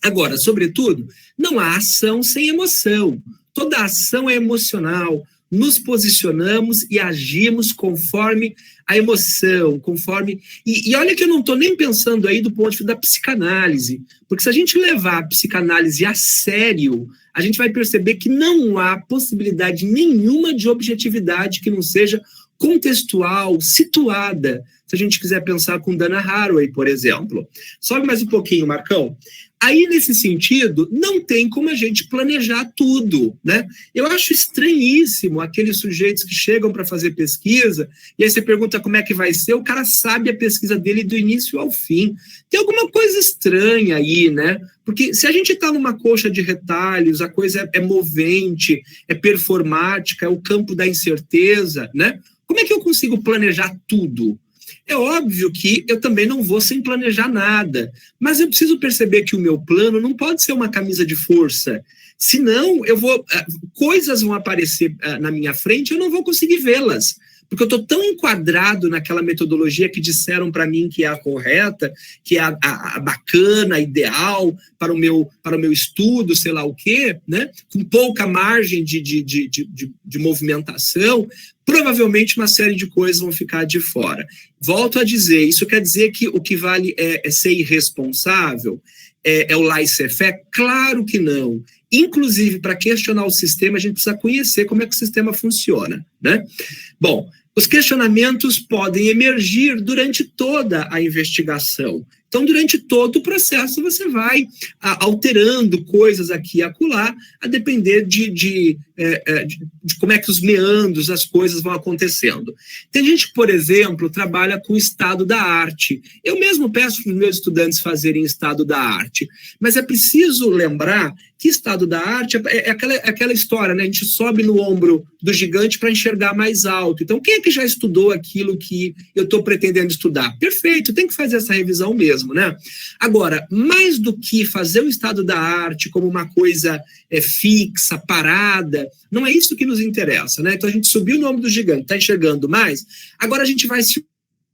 Agora, sobretudo, não há ação sem emoção. Toda ação é emocional. Nos posicionamos e agimos conforme a emoção, conforme... E olha que eu não estou nem pensando aí do ponto de vista da psicanálise, porque se a gente levar a psicanálise a sério, a gente vai perceber que não há possibilidade nenhuma de objetividade que não seja contextual, situada, se a gente quiser pensar com Dana Haraway, por exemplo. Sobe mais um pouquinho, Marcão. Aí, nesse sentido, não tem como a gente planejar tudo, né? Eu acho estranhíssimo aqueles sujeitos que chegam para fazer pesquisa, e aí você pergunta como é que vai ser, o cara sabe a pesquisa dele do início ao fim. Tem alguma coisa estranha aí, né? Porque se a gente está numa coxa de retalhos, a coisa é movente, é performática, é o campo da incerteza, né? Como é que eu consigo planejar tudo? É óbvio que eu também não vou sem planejar nada, mas eu preciso perceber que o meu plano não pode ser uma camisa de força, senão coisas vão aparecer na minha frente e eu não vou conseguir vê-las, porque eu estou tão enquadrado naquela metodologia que disseram para mim que é a correta, que é a bacana, a ideal para o meu estudo, sei lá o quê, né? Com pouca margem de movimentação, provavelmente uma série de coisas vão ficar de fora. Volto a dizer, isso quer dizer que o que vale é ser irresponsável? É o laissez-faire? Claro que não. Inclusive, para questionar o sistema, a gente precisa conhecer como é que o sistema funciona, né? Bom, os questionamentos podem emergir durante toda a investigação. Então, durante todo o processo, você vai alterando coisas aqui e acolá, a depender de como é que os meandros, as coisas vão acontecendo. Tem gente que, por exemplo, trabalha com estado da arte. Eu mesmo peço para os meus estudantes fazerem estado da arte, mas é preciso lembrar que estado da arte é aquela história, né? A gente sobe no ombro do gigante para enxergar mais alto. Então, quem é que já estudou aquilo que eu estou pretendendo estudar? Perfeito, tem que fazer essa revisão mesmo, né? Agora, mais do que fazer o estado da arte como uma coisa fixa, parada, não é isso que nos interessa, né? Então, a gente subiu no ombro do gigante, está enxergando mais, agora a gente vai se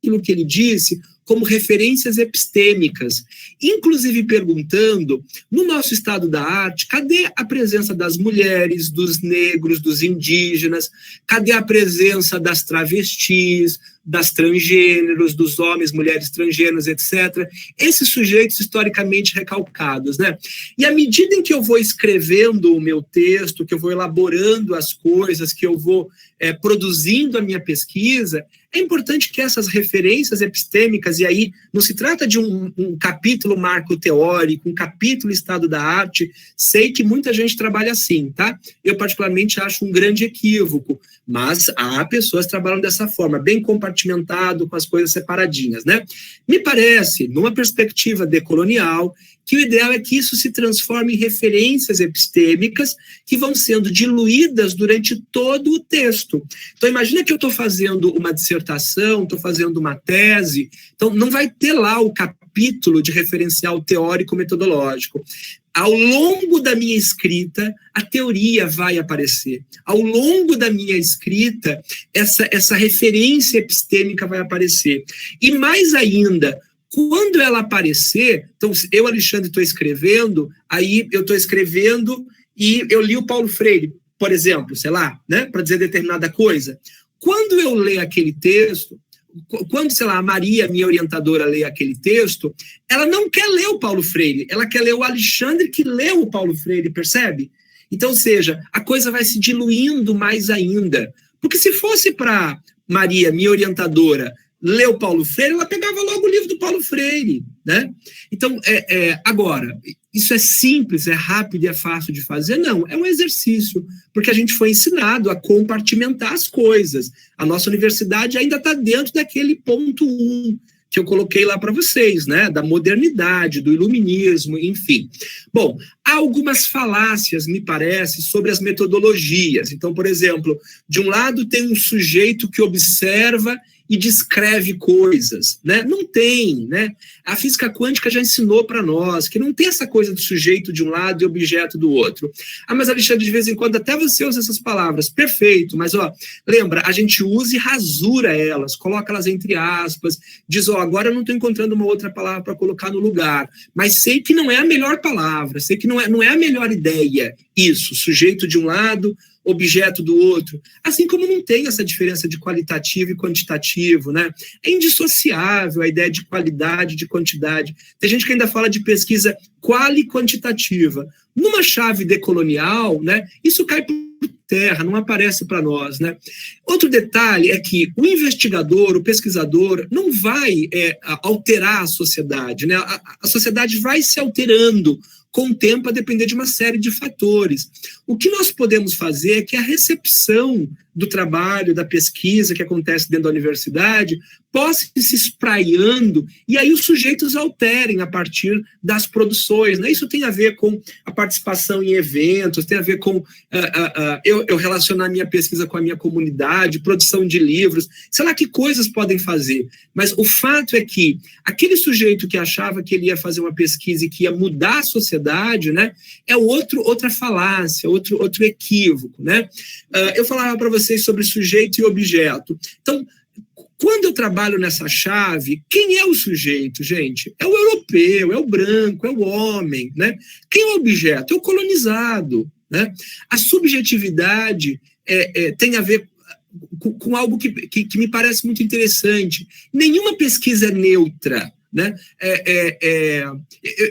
aquilo que ele disse como referências epistêmicas, inclusive perguntando, no nosso estado da arte, cadê a presença das mulheres, dos negros, dos indígenas, cadê a presença das travestis, das transgêneros, dos homens, mulheres transgêneros, etc. Esses sujeitos historicamente recalcados, né? E à medida em que eu vou escrevendo o meu texto, que eu vou elaborando as coisas, que eu vou produzindo a minha pesquisa, é importante que essas referências epistêmicas, e aí não se trata de um capítulo marco teórico, um capítulo estado da arte, sei que muita gente trabalha assim, tá? Eu particularmente acho um grande equívoco, mas há pessoas que trabalham dessa forma, bem compartimentado, com as coisas separadinhas, né? Me parece, numa perspectiva decolonial, que o ideal é que isso se transforme em referências epistêmicas que vão sendo diluídas durante todo o texto. Então, imagina que eu estou fazendo uma dissertação, estou fazendo uma tese, então não vai ter lá o capítulo de referencial teórico-metodológico. Ao longo da minha escrita, a teoria vai aparecer. Ao longo da minha escrita, essa referência epistêmica vai aparecer. E mais ainda, quando ela aparecer, então eu, Alexandre, estou escrevendo, aí eu estou escrevendo e eu li o Paulo Freire, por exemplo, sei lá, né, para dizer determinada coisa. Quando eu ler aquele texto, quando, sei lá, a Maria, minha orientadora, lê aquele texto, ela não quer ler o Paulo Freire, ela quer ler o Alexandre que leu o Paulo Freire, percebe? Então, ou seja, a coisa vai se diluindo mais ainda. Porque se fosse para Maria, minha orientadora, ler o Paulo Freire, ela pegava logo o livro do Paulo Freire, né? Então, agora, isso é simples, é rápido e é fácil de fazer? Não, é um exercício, porque a gente foi ensinado a compartimentar as coisas. A nossa universidade ainda está dentro daquele ponto 1 que eu coloquei lá para vocês, né? Da modernidade, do iluminismo, enfim. Bom, há algumas falácias, me parece, sobre as metodologias. Então, por exemplo, de um lado tem um sujeito que observa e descreve coisas, né? Não tem, né? A física quântica já ensinou para nós que não tem essa coisa do sujeito de um lado e objeto do outro. Ah, mas Alexandre, de vez em quando até você usa essas palavras, perfeito, mas ó, lembra, a gente usa e rasura elas, coloca elas entre aspas, diz, ó, agora eu não estou encontrando uma outra palavra para colocar no lugar, mas sei que não é a melhor palavra, sei que não é a melhor ideia, isso, sujeito de um lado, objeto do outro, assim como não tem essa diferença de qualitativo e quantitativo, né? É indissociável a ideia de qualidade, de quantidade. Tem gente que ainda fala de pesquisa quali-quantitativa. Numa chave decolonial, né, isso cai por terra, não aparece para nós, né? Outro detalhe é que o investigador, o pesquisador, não vai alterar a sociedade, né? A sociedade vai se alterando com o tempo a depender de uma série de fatores. O que nós podemos fazer é que a recepção do trabalho, da pesquisa que acontece dentro da universidade, possa ir se espraiando e aí os sujeitos alterem a partir das produções, né? Isso tem a ver com a participação em eventos, tem a ver com eu relacionar a minha pesquisa com a minha comunidade, produção de livros, sei lá que coisas podem fazer, mas o fato é que aquele sujeito que achava que ele ia fazer uma pesquisa e que ia mudar a sociedade, né, é outra falácia, outro equívoco, né? Eu falava para vocês sobre sujeito e objeto. Então, quando eu trabalho nessa chave, quem é o sujeito, gente? É o europeu, é o branco, é o homem, né? Quem é o objeto? É o colonizado, né? A subjetividade tem a ver com algo que me parece muito interessante. Nenhuma pesquisa é neutra. né?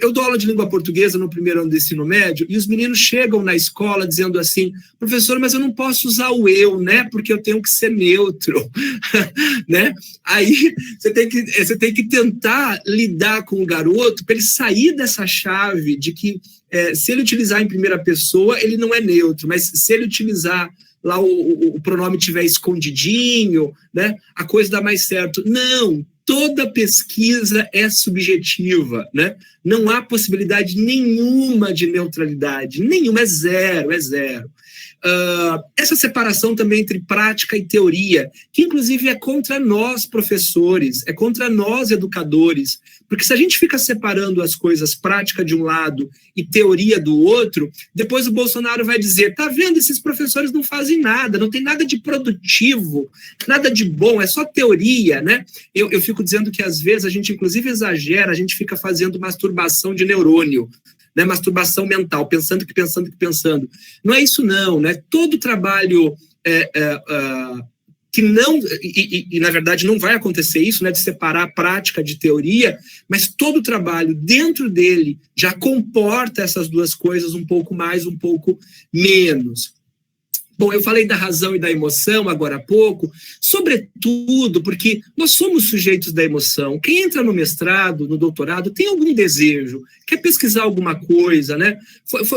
Eu dou aula de língua portuguesa no primeiro ano do ensino médio e os meninos chegam na escola dizendo assim, professor, mas eu não posso usar o eu, né? Porque eu tenho que ser neutro, né? Aí você tem que tentar lidar com o garoto para ele sair dessa chave de que se ele utilizar em primeira pessoa, ele não é neutro, mas se ele utilizar lá o pronome estiver escondidinho, né, a coisa dá mais certo. Não, toda pesquisa é subjetiva, né? Não há possibilidade nenhuma de neutralidade, nenhuma, é zero. Essa separação também entre prática e teoria, que inclusive é contra nós professores, é contra nós educadores, porque se a gente fica separando as coisas, prática de um lado e teoria do outro, depois o Bolsonaro vai dizer, tá vendo, esses professores não fazem nada, não tem nada de produtivo, nada de bom, é só teoria, né? Eu fico dizendo que às vezes a gente inclusive exagera, a gente fica fazendo masturbação de neurônio, né, masturbação mental, pensando. Não é isso não, né? Todo trabalho que não, e na verdade não vai acontecer isso, né, de separar a prática de teoria, mas todo trabalho dentro dele já comporta essas duas coisas um pouco mais, um pouco menos. Bom, eu falei da razão e da emoção agora há pouco, sobretudo porque nós somos sujeitos da emoção. Quem entra no mestrado, no doutorado, tem algum desejo, quer pesquisar alguma coisa, né?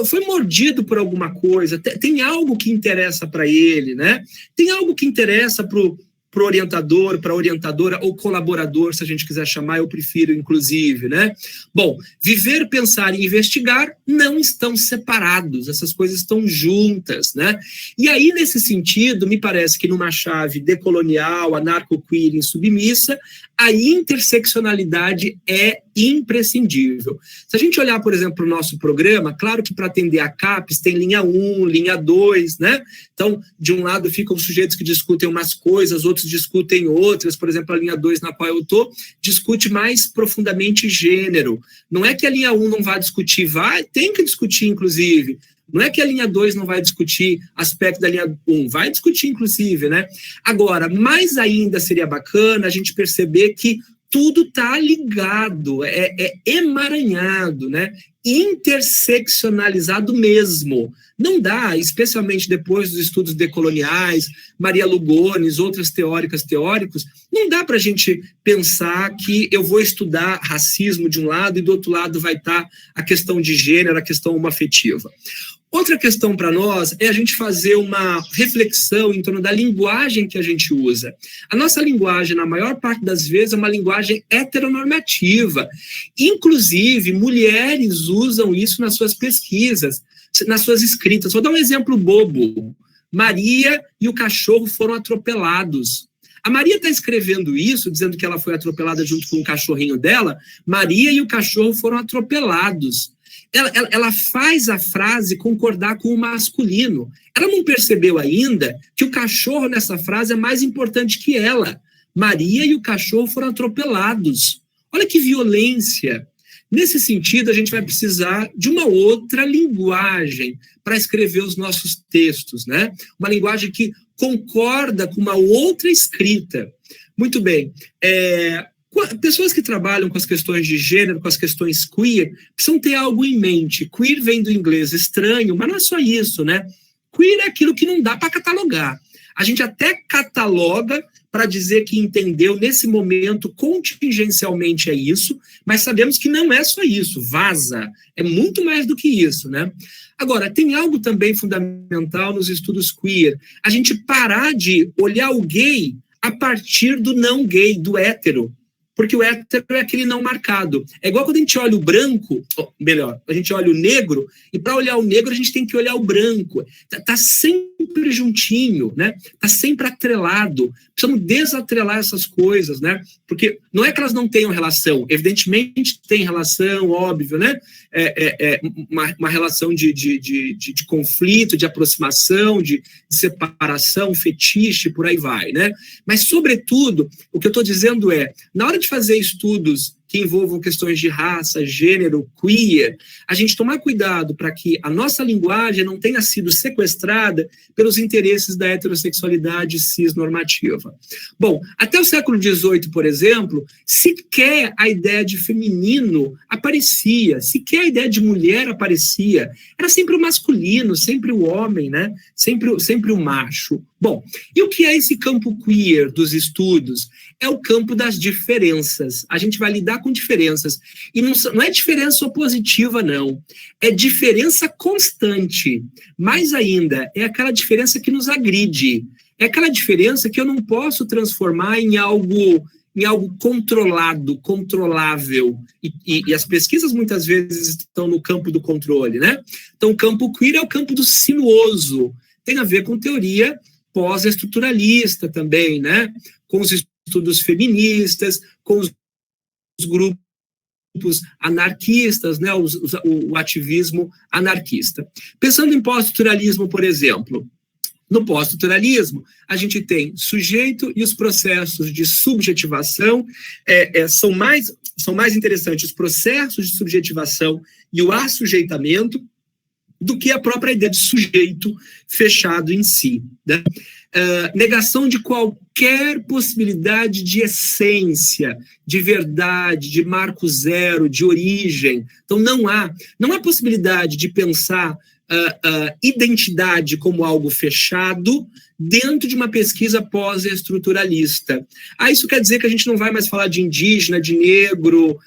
Foi mordido por alguma coisa, tem algo que interessa para ele, né? Tem algo que interessa para o orientador, para a orientadora ou colaborador, se a gente quiser chamar, eu prefiro inclusive, né? Bom, viver, pensar e investigar não estão separados, essas coisas estão juntas, né? E aí, nesse sentido, me parece que numa chave decolonial, anarco-queer insubmissa, a interseccionalidade é imprescindível. Se a gente olhar, por exemplo, para o nosso programa, claro que para atender a CAPES tem linha 1, linha 2, né? Então, de um lado ficam os sujeitos que discutem umas coisas, outros discutem outras, por exemplo, a linha 2 na qual eu estou, discute mais profundamente gênero. Não é que a linha 1 não vá discutir, tem que discutir, inclusive. Não é que a linha 2 não vai discutir aspecto da linha 1, vai discutir, inclusive, né? Agora, mais ainda seria bacana a gente perceber que tudo está ligado, é emaranhado, né? Interseccionalizado mesmo. Não dá, especialmente depois dos estudos decoloniais, Maria Lugones, outras teóricos, não dá para a gente pensar que eu vou estudar racismo de um lado e do outro lado vai estar a questão de gênero, a questão homoafetiva. Outra questão para nós é a gente fazer uma reflexão em torno da linguagem que a gente usa. A nossa linguagem, na maior parte das vezes, é uma linguagem heteronormativa. Inclusive, mulheres usam isso nas suas pesquisas, nas suas escritas. Vou dar um exemplo bobo. Maria e o cachorro foram atropelados. A Maria está escrevendo isso, dizendo que ela foi atropelada junto com o cachorrinho dela. Maria e o cachorro foram atropelados. Ela faz a frase concordar com o masculino. Ela não percebeu ainda que o cachorro nessa frase é mais importante que ela. Maria e o cachorro foram atropelados. Olha que violência. Nesse sentido, a gente vai precisar de uma outra linguagem para escrever os nossos textos, né? Uma linguagem que concorda com uma outra escrita. Muito bem. Pessoas que trabalham com as questões de gênero, com as questões queer, precisam ter algo em mente. Queer vem do inglês estranho, mas não é só isso, né? Queer é aquilo que não dá para catalogar. A gente até cataloga para dizer que entendeu, nesse momento, contingencialmente é isso, mas sabemos que não é só isso, vaza, é muito mais do que isso, né? Agora, tem algo também fundamental nos estudos queer, a gente parar de olhar o gay a partir do não gay, do hétero, porque o hétero é aquele não marcado. É igual quando a gente olha o branco, a gente olha o negro, e para olhar o negro a gente tem que olhar o branco. Está sempre juntinho, né? Está sempre atrelado. Precisamos desatrelar essas coisas, né? Porque não é que elas não tenham relação, evidentemente tem relação, óbvio, né? Uma relação de conflito, de aproximação, de separação, fetiche, por aí vai, né? Mas, sobretudo, o que eu estou dizendo é, na hora de fazer estudos que envolvam questões de raça, gênero, queer, a gente tomar cuidado para que a nossa linguagem não tenha sido sequestrada pelos interesses da heterossexualidade cisnormativa. Bom, até o século XVIII, por exemplo, sequer a ideia de feminino aparecia, sequer a ideia de mulher aparecia, era sempre o masculino, sempre o homem, né? Sempre o macho. Bom, e o que é esse campo queer dos estudos? É o campo das diferenças. A gente vai lidar com diferenças. E não é diferença opositiva, não. É diferença constante. Mais ainda, é aquela diferença que nos agride. É aquela diferença que eu não posso transformar em algo controlado, controlável. E as pesquisas muitas vezes estão no campo do controle, né? Então, o campo queer é o campo do sinuoso. Tem a ver com teoria pós-estruturalista também, né? Com os estudos feministas, com os grupos anarquistas, né? O ativismo anarquista. Pensando em pós-estruturalismo, por exemplo, no pós-estruturalismo, a gente tem sujeito e os processos de subjetivação são mais interessantes os processos de subjetivação e o assujeitamento do que a própria ideia de sujeito fechado em si, né? Negação de qualquer possibilidade de essência, de verdade, de marco zero, de origem. Então, não há possibilidade de pensar identidade como algo fechado dentro de uma pesquisa pós-estruturalista. Isso quer dizer que a gente não vai mais falar de indígena, de negro,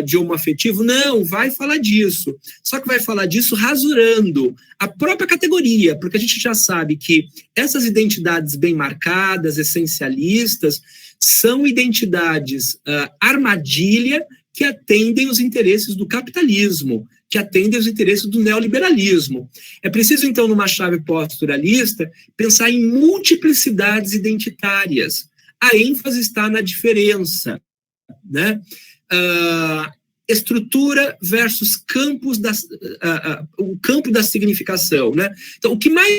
de homoafetivo? Não, vai falar disso. Só que vai falar disso rasurando a própria categoria, porque a gente já sabe que essas identidades bem marcadas, essencialistas, são identidades armadilha que atendem os interesses do capitalismo, que atendem aos interesses do neoliberalismo. É preciso, então, numa chave pós-estruturalista, pensar em multiplicidades identitárias. A ênfase está na diferença, né? Estrutura versus o campo da significação, né? Então, o que mais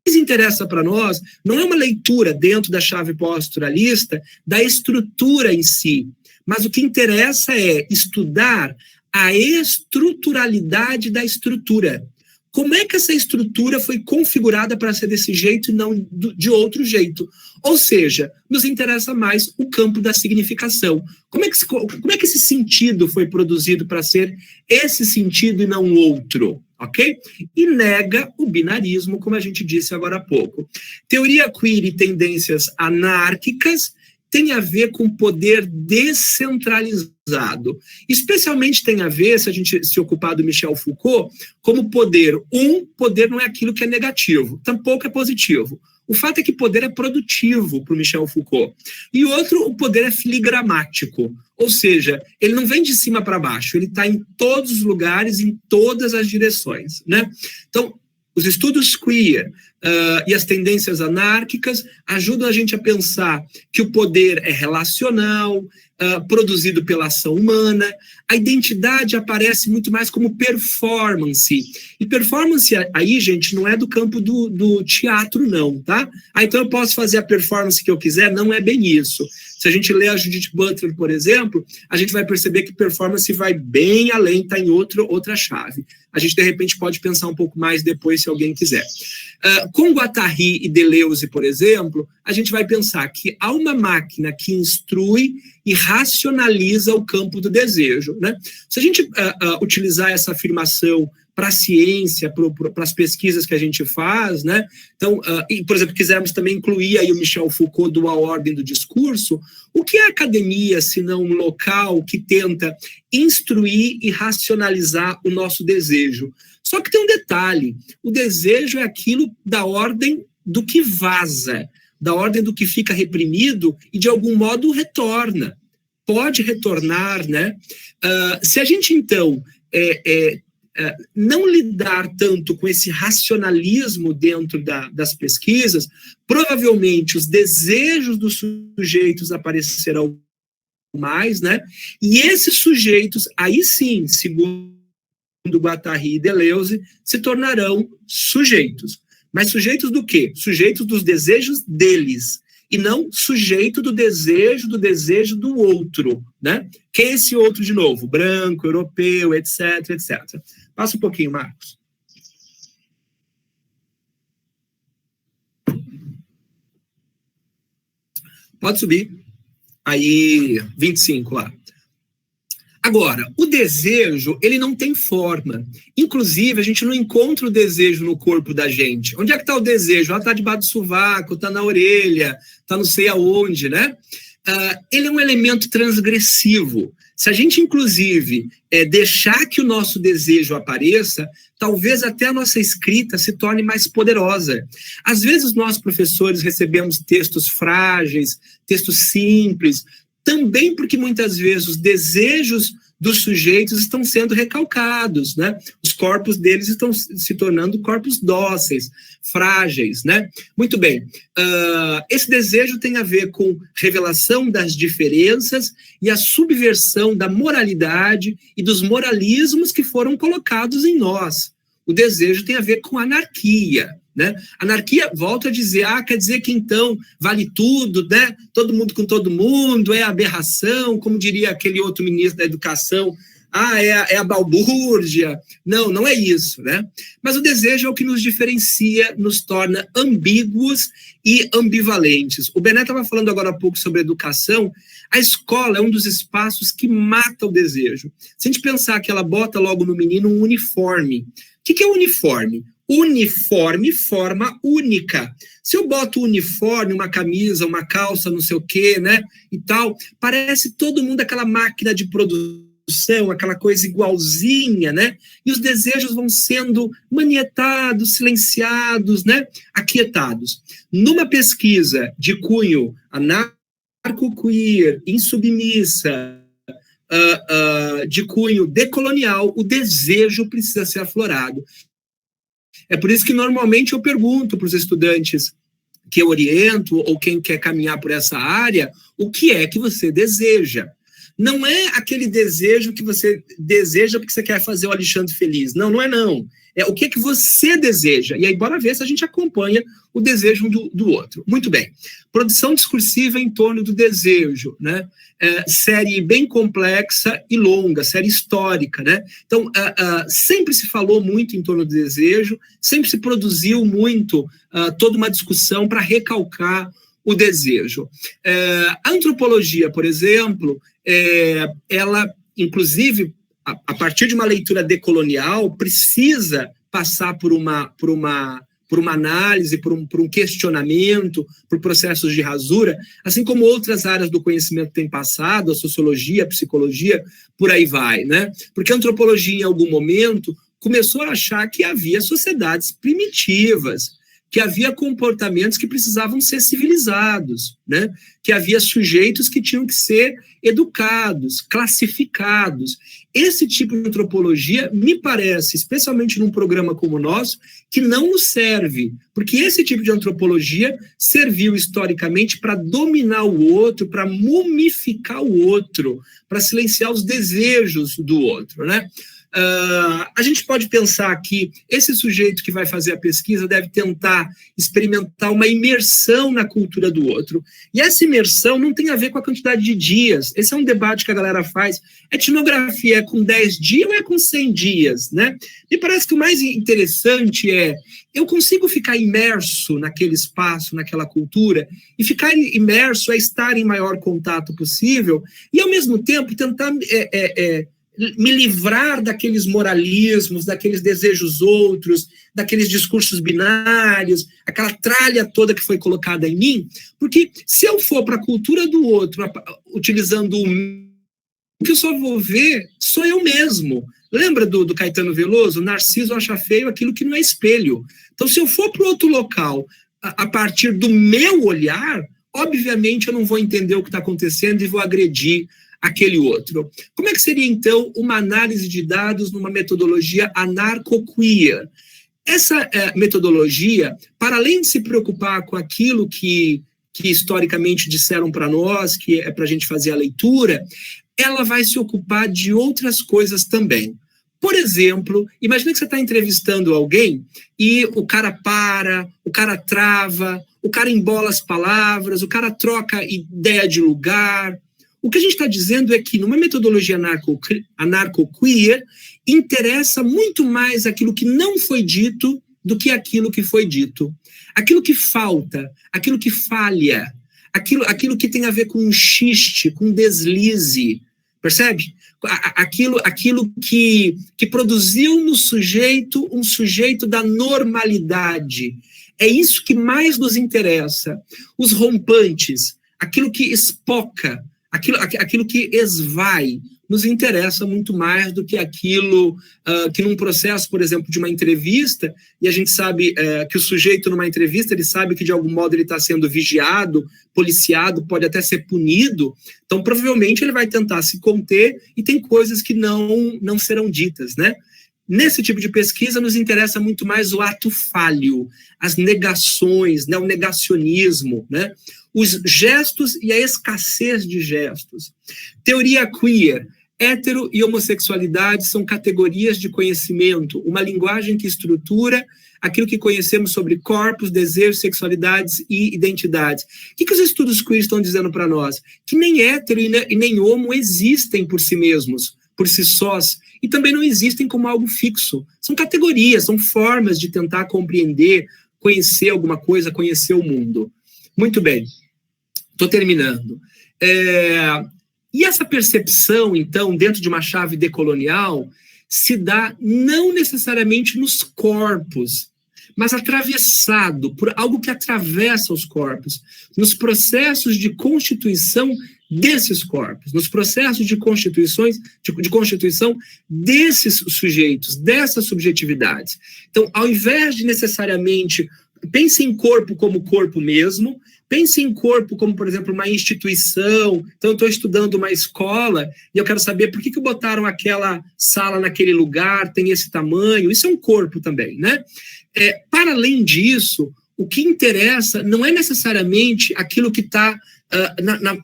interessa para nós não é uma leitura dentro da chave pós-estruturalista da estrutura em si, mas o que interessa é estudar a estruturalidade da estrutura. Como é que essa estrutura foi configurada para ser desse jeito e não de outro jeito? Ou seja, nos interessa mais o campo da significação. Como é que esse sentido foi produzido para ser esse sentido e não outro? Ok? E nega o binarismo, como a gente disse agora há pouco. Teoria queer e tendências anárquicas tem a ver com poder descentralizado. Especialmente tem a ver, se a gente se ocupar do Michel Foucault, como poder. Poder não é aquilo que é negativo, tampouco é positivo. O fato é que poder é produtivo para o Michel Foucault. E outro, o poder é filigramático, ou seja, ele não vem de cima para baixo, ele está em todos os lugares, em todas as direções, né? Então, os estudos queer e as tendências anárquicas ajudam a gente a pensar que o poder é relacional, produzido pela ação humana. A identidade aparece muito mais como performance. E performance aí, gente, não é do campo do teatro, não, tá? Então eu posso fazer a performance que eu quiser? Não é bem isso. Se a gente lê a Judith Butler, por exemplo, a gente vai perceber que performance vai bem além, está em outra chave. A gente, de repente, pode pensar um pouco mais depois, se alguém quiser. Com Guattari e Deleuze, por exemplo, a gente vai pensar que há uma máquina que instrui e racionaliza o campo do desejo, né? Se a gente utilizar essa afirmação para a ciência, para as pesquisas que a gente faz, né? Então, e, por exemplo, quisermos também incluir aí o Michel Foucault do A Ordem do Discurso, o que é a academia, se não um local que tenta instruir e racionalizar o nosso desejo? Só que tem um detalhe, o desejo é aquilo da ordem do que vaza, da ordem do que fica reprimido e, de algum modo, retorna. Pode retornar, né? Se a gente, então, não lidar tanto com esse racionalismo dentro das pesquisas, provavelmente os desejos dos sujeitos aparecerão mais, né? E esses sujeitos, aí sim, segundo Guattari e Deleuze, se tornarão sujeitos. Mas sujeitos do quê? Sujeitos dos desejos deles, e não sujeito do desejo do outro, né? Quem é esse outro, de novo? Branco, europeu, etc, etc. Passa um pouquinho, Marcos. Pode subir. Aí, 25 lá. Agora, o desejo, ele não tem forma. Inclusive, a gente não encontra o desejo no corpo da gente. Onde é que está o desejo? Ela está debaixo do sovaco, está na orelha, está não sei aonde, né? Ele é um elemento transgressivo. Se a gente, inclusive, deixar que o nosso desejo apareça, talvez até a nossa escrita se torne mais poderosa. Às vezes, nós, professores, recebemos textos frágeis, textos simples, também porque muitas vezes os desejos dos sujeitos estão sendo recalcados, né? Os corpos deles estão se tornando corpos dóceis, frágeis, né? Muito bem. Esse desejo tem a ver com revelação das diferenças e a subversão da moralidade e dos moralismos que foram colocados em nós. O desejo tem a ver com anarquia, né? Anarquia, volto a dizer, quer dizer que então vale tudo, né? Todo mundo com todo mundo, é aberração, como diria aquele outro ministro da educação, é a balbúrdia. Não, não é isso, né? Mas o desejo é o que nos diferencia, nos torna ambíguos e ambivalentes. O Bené estava falando agora há pouco sobre educação. A escola é um dos espaços que mata o desejo. Se a gente pensar que ela bota logo no menino um uniforme. O que é uniforme? Uniforme, forma única. Se eu boto uniforme, uma camisa, uma calça, não sei o quê, né, e tal, parece todo mundo aquela máquina de produção, aquela coisa igualzinha, né, e os desejos vão sendo manietados, silenciados, né, aquietados. Numa pesquisa de cunho anarco-queer, insubmissa, de cunho decolonial, o desejo precisa ser aflorado. É por isso que normalmente eu pergunto para os estudantes que eu oriento, ou quem quer caminhar por essa área, o que é que você deseja. Não é aquele desejo que você deseja porque você quer fazer o Alexandre feliz. Não, não é não. É o que é que você deseja. E aí bora ver se a gente acompanha o desejo do outro. Muito bem. Produção discursiva em torno do desejo, né? Série bem complexa e longa, série histórica, né? Então, sempre se falou muito em torno do desejo, sempre se produziu muito toda uma discussão para recalcar o desejo. A antropologia, por exemplo, ela, inclusive, a partir de uma leitura decolonial, precisa passar por uma análise, por um questionamento, por processos de rasura, assim como outras áreas do conhecimento têm passado, a sociologia, a psicologia, por aí vai, né? Porque a antropologia, em algum momento, começou a achar que havia sociedades primitivas, que havia comportamentos que precisavam ser civilizados, né? Que havia sujeitos que tinham que ser educados, classificados. Esse tipo de antropologia, me parece, especialmente num programa como o nosso, que não nos serve, porque esse tipo de antropologia serviu historicamente para dominar o outro, para mumificar o outro, para silenciar os desejos do outro, né? A gente pode pensar que esse sujeito que vai fazer a pesquisa deve tentar experimentar uma imersão na cultura do outro. E essa imersão não tem a ver com a quantidade de dias. Esse é um debate que a galera faz. Etnografia é com 10 dias ou é com 100 dias, né? Me parece que o mais interessante eu consigo ficar imerso naquele espaço, naquela cultura, e ficar imerso é estar em maior contato possível, e ao mesmo tempo tentar me livrar daqueles moralismos, daqueles desejos outros, daqueles discursos binários, aquela tralha toda que foi colocada em mim, porque se eu for para a cultura do outro, utilizando o que eu só vou ver sou eu mesmo. Lembra do Caetano Veloso? Narciso acha feio aquilo que não é espelho. Então, se eu for para outro local, a partir do meu olhar, obviamente eu não vou entender o que está acontecendo e vou agredir aquele outro. Como é que seria, então, uma análise de dados numa metodologia anarco-queer? Essa metodologia, para além de se preocupar com aquilo que historicamente disseram para nós, que é para a gente fazer a leitura, ela vai se ocupar de outras coisas também. Por exemplo, imagina que você está entrevistando alguém e o cara para, o cara trava, o cara embola as palavras, o cara troca ideia de lugar. O que a gente está dizendo é que, numa metodologia anarco-queer, interessa muito mais aquilo que não foi dito do que aquilo que foi dito. Aquilo que falta, aquilo que falha, aquilo que tem a ver com um xiste, com um deslize, percebe? Aquilo que produziu no sujeito um sujeito da normalidade. É isso que mais nos interessa. Os rompantes, aquilo que espoca, aquilo que esvai, nos interessa muito mais do que aquilo que num processo, por exemplo, de uma entrevista, e a gente sabe que o sujeito numa entrevista, ele sabe que de algum modo ele está sendo vigiado, policiado, pode até ser punido, então provavelmente ele vai tentar se conter e tem coisas que não serão ditas, né? Nesse tipo de pesquisa nos interessa muito mais o ato falho, as negações, né, o negacionismo, né? Os gestos e a escassez de gestos. Teoria queer. Hétero e homossexualidade são categorias de conhecimento, uma linguagem que estrutura aquilo que conhecemos sobre corpos, desejos, sexualidades e identidades. O que os estudos queer estão dizendo para nós? Que nem hétero e nem homo existem por si mesmos, por si sós, e também não existem como algo fixo. São categorias, são formas de tentar compreender, conhecer alguma coisa, conhecer o mundo. Muito bem. Estou terminando. E essa percepção, então, dentro de uma chave decolonial, se dá não necessariamente nos corpos, mas atravessado por algo que atravessa os corpos, nos processos de constituição desses corpos, nos processos de constituição desses sujeitos, dessas subjetividades. Então, ao invés de necessariamente, pense em corpo como corpo mesmo, pense em corpo como, por exemplo, uma instituição. Então, eu estou estudando uma escola e eu quero saber por que botaram aquela sala naquele lugar, tem esse tamanho. Isso é um corpo também, né? Para além disso, o que interessa não é necessariamente aquilo que está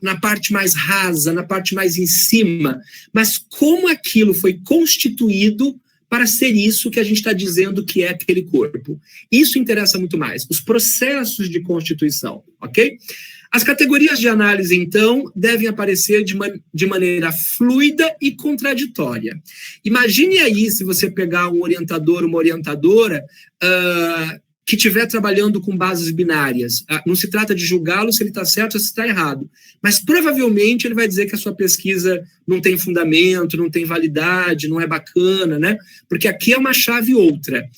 na parte mais rasa, na parte mais em cima, mas como aquilo foi constituído para ser isso que a gente está dizendo que é aquele corpo. Isso interessa muito mais, os processos de constituição, ok? As categorias de análise, então, devem aparecer de maneira fluida e contraditória. Imagine aí, se você pegar um orientador, uma orientadora, que estiver trabalhando com bases binárias. Não se trata de julgá-lo se ele está certo ou se está errado, mas provavelmente ele vai dizer que a sua pesquisa não tem fundamento, não tem validade, não é bacana, né? Porque aqui é uma chave outra.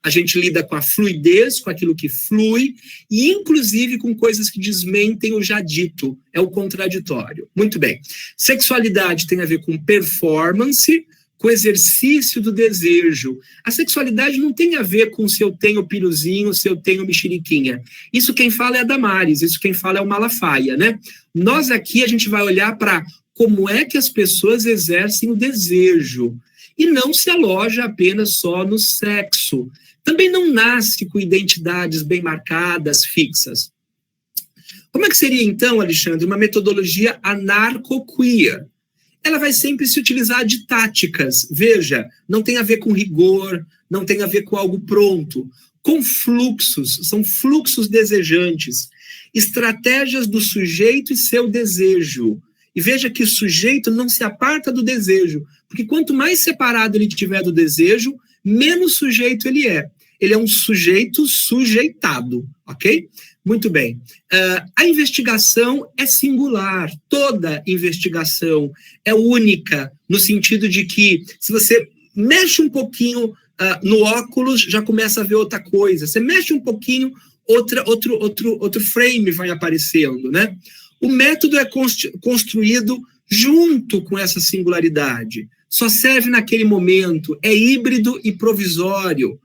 A gente lida com a fluidez, com aquilo que flui, e inclusive com coisas que desmentem o já dito, é o contraditório. Muito bem. Sexualidade tem a ver com performance, com o exercício do desejo. A sexualidade não tem a ver com se eu tenho piruzinho, se eu tenho mexeriquinha. Isso quem fala é a Damares, isso quem fala é o Malafaia, né? Nós aqui a gente vai olhar para como é que as pessoas exercem o desejo e não se aloja apenas só no sexo. Também não nasce com identidades bem marcadas, fixas. Como é que seria, então, Alexandre, uma metodologia anarco-queer? Ela vai sempre se utilizar de táticas. Veja, não tem a ver com rigor, não tem a ver com algo pronto. Com fluxos, são fluxos desejantes. Estratégias do sujeito e seu desejo. E veja que o sujeito não se aparta do desejo, porque quanto mais separado ele estiver do desejo, menos sujeito ele é. Ele é um sujeito sujeitado, ok? Muito bem. A investigação é singular. Toda investigação é única, no sentido de que, se você mexe um pouquinho no óculos, já começa a ver outra coisa. Você mexe um pouquinho, outro frame vai aparecendo, né? O método é construído junto com essa singularidade. Só serve naquele momento, é híbrido e provisório.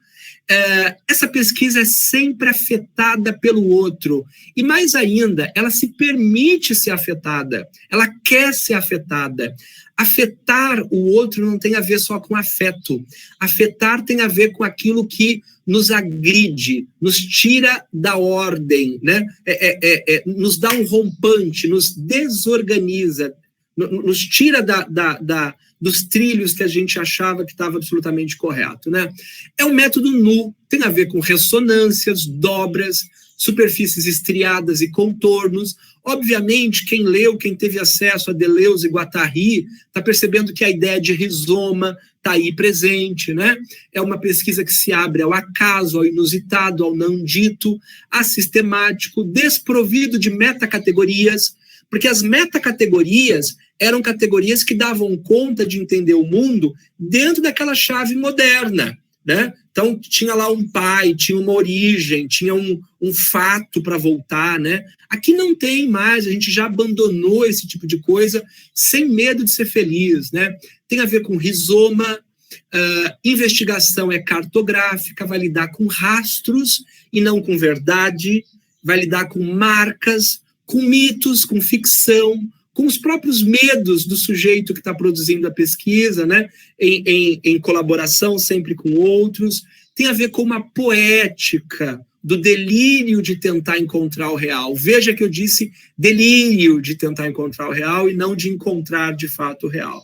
Essa pesquisa é sempre afetada pelo outro. E mais ainda, ela se permite ser afetada. Ela quer ser afetada. Afetar o outro não tem a ver só com afeto. Afetar tem a ver com aquilo que nos agride, nos tira da ordem, né? Nos dá um rompante, nos desorganiza, nos tira dos trilhos que a gente achava que estava absolutamente correto, né? É um método nu, tem a ver com ressonâncias, dobras, superfícies estriadas e contornos. Obviamente, quem leu, quem teve acesso a Deleuze e Guattari, está percebendo que a ideia de rizoma está aí presente, né? É uma pesquisa que se abre ao acaso, ao inusitado, ao não dito, assistemático, desprovido de metacategorias, porque as metacategorias eram categorias que davam conta de entender o mundo dentro daquela chave moderna, né? Então, tinha lá um pai, tinha uma origem, tinha um fato para voltar, né? Aqui não tem mais, a gente já abandonou esse tipo de coisa sem medo de ser feliz, né? Tem a ver com rizoma, investigação é cartográfica, vai lidar com rastros e não com verdade, vai lidar com marcas, com mitos, com ficção, com os próprios medos do sujeito que está produzindo a pesquisa, né? Em colaboração sempre com outros. Tem a ver com uma poética do delírio de tentar encontrar o real. Veja que eu disse delírio de tentar encontrar o real e não de encontrar de fato o real.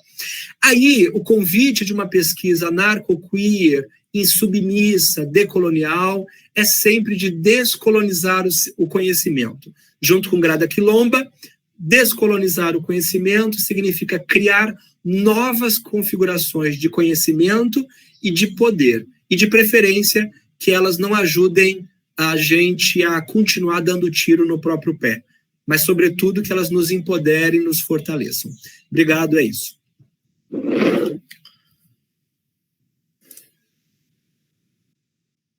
Aí, o convite de uma pesquisa narco-queer, insubmissa, decolonial, é sempre de descolonizar o conhecimento. Junto com Grada Quilomba, descolonizar o conhecimento significa criar novas configurações de conhecimento e de poder, e de preferência que elas não ajudem a gente a continuar dando tiro no próprio pé, mas sobretudo que elas nos empoderem e nos fortaleçam. Obrigado, é isso.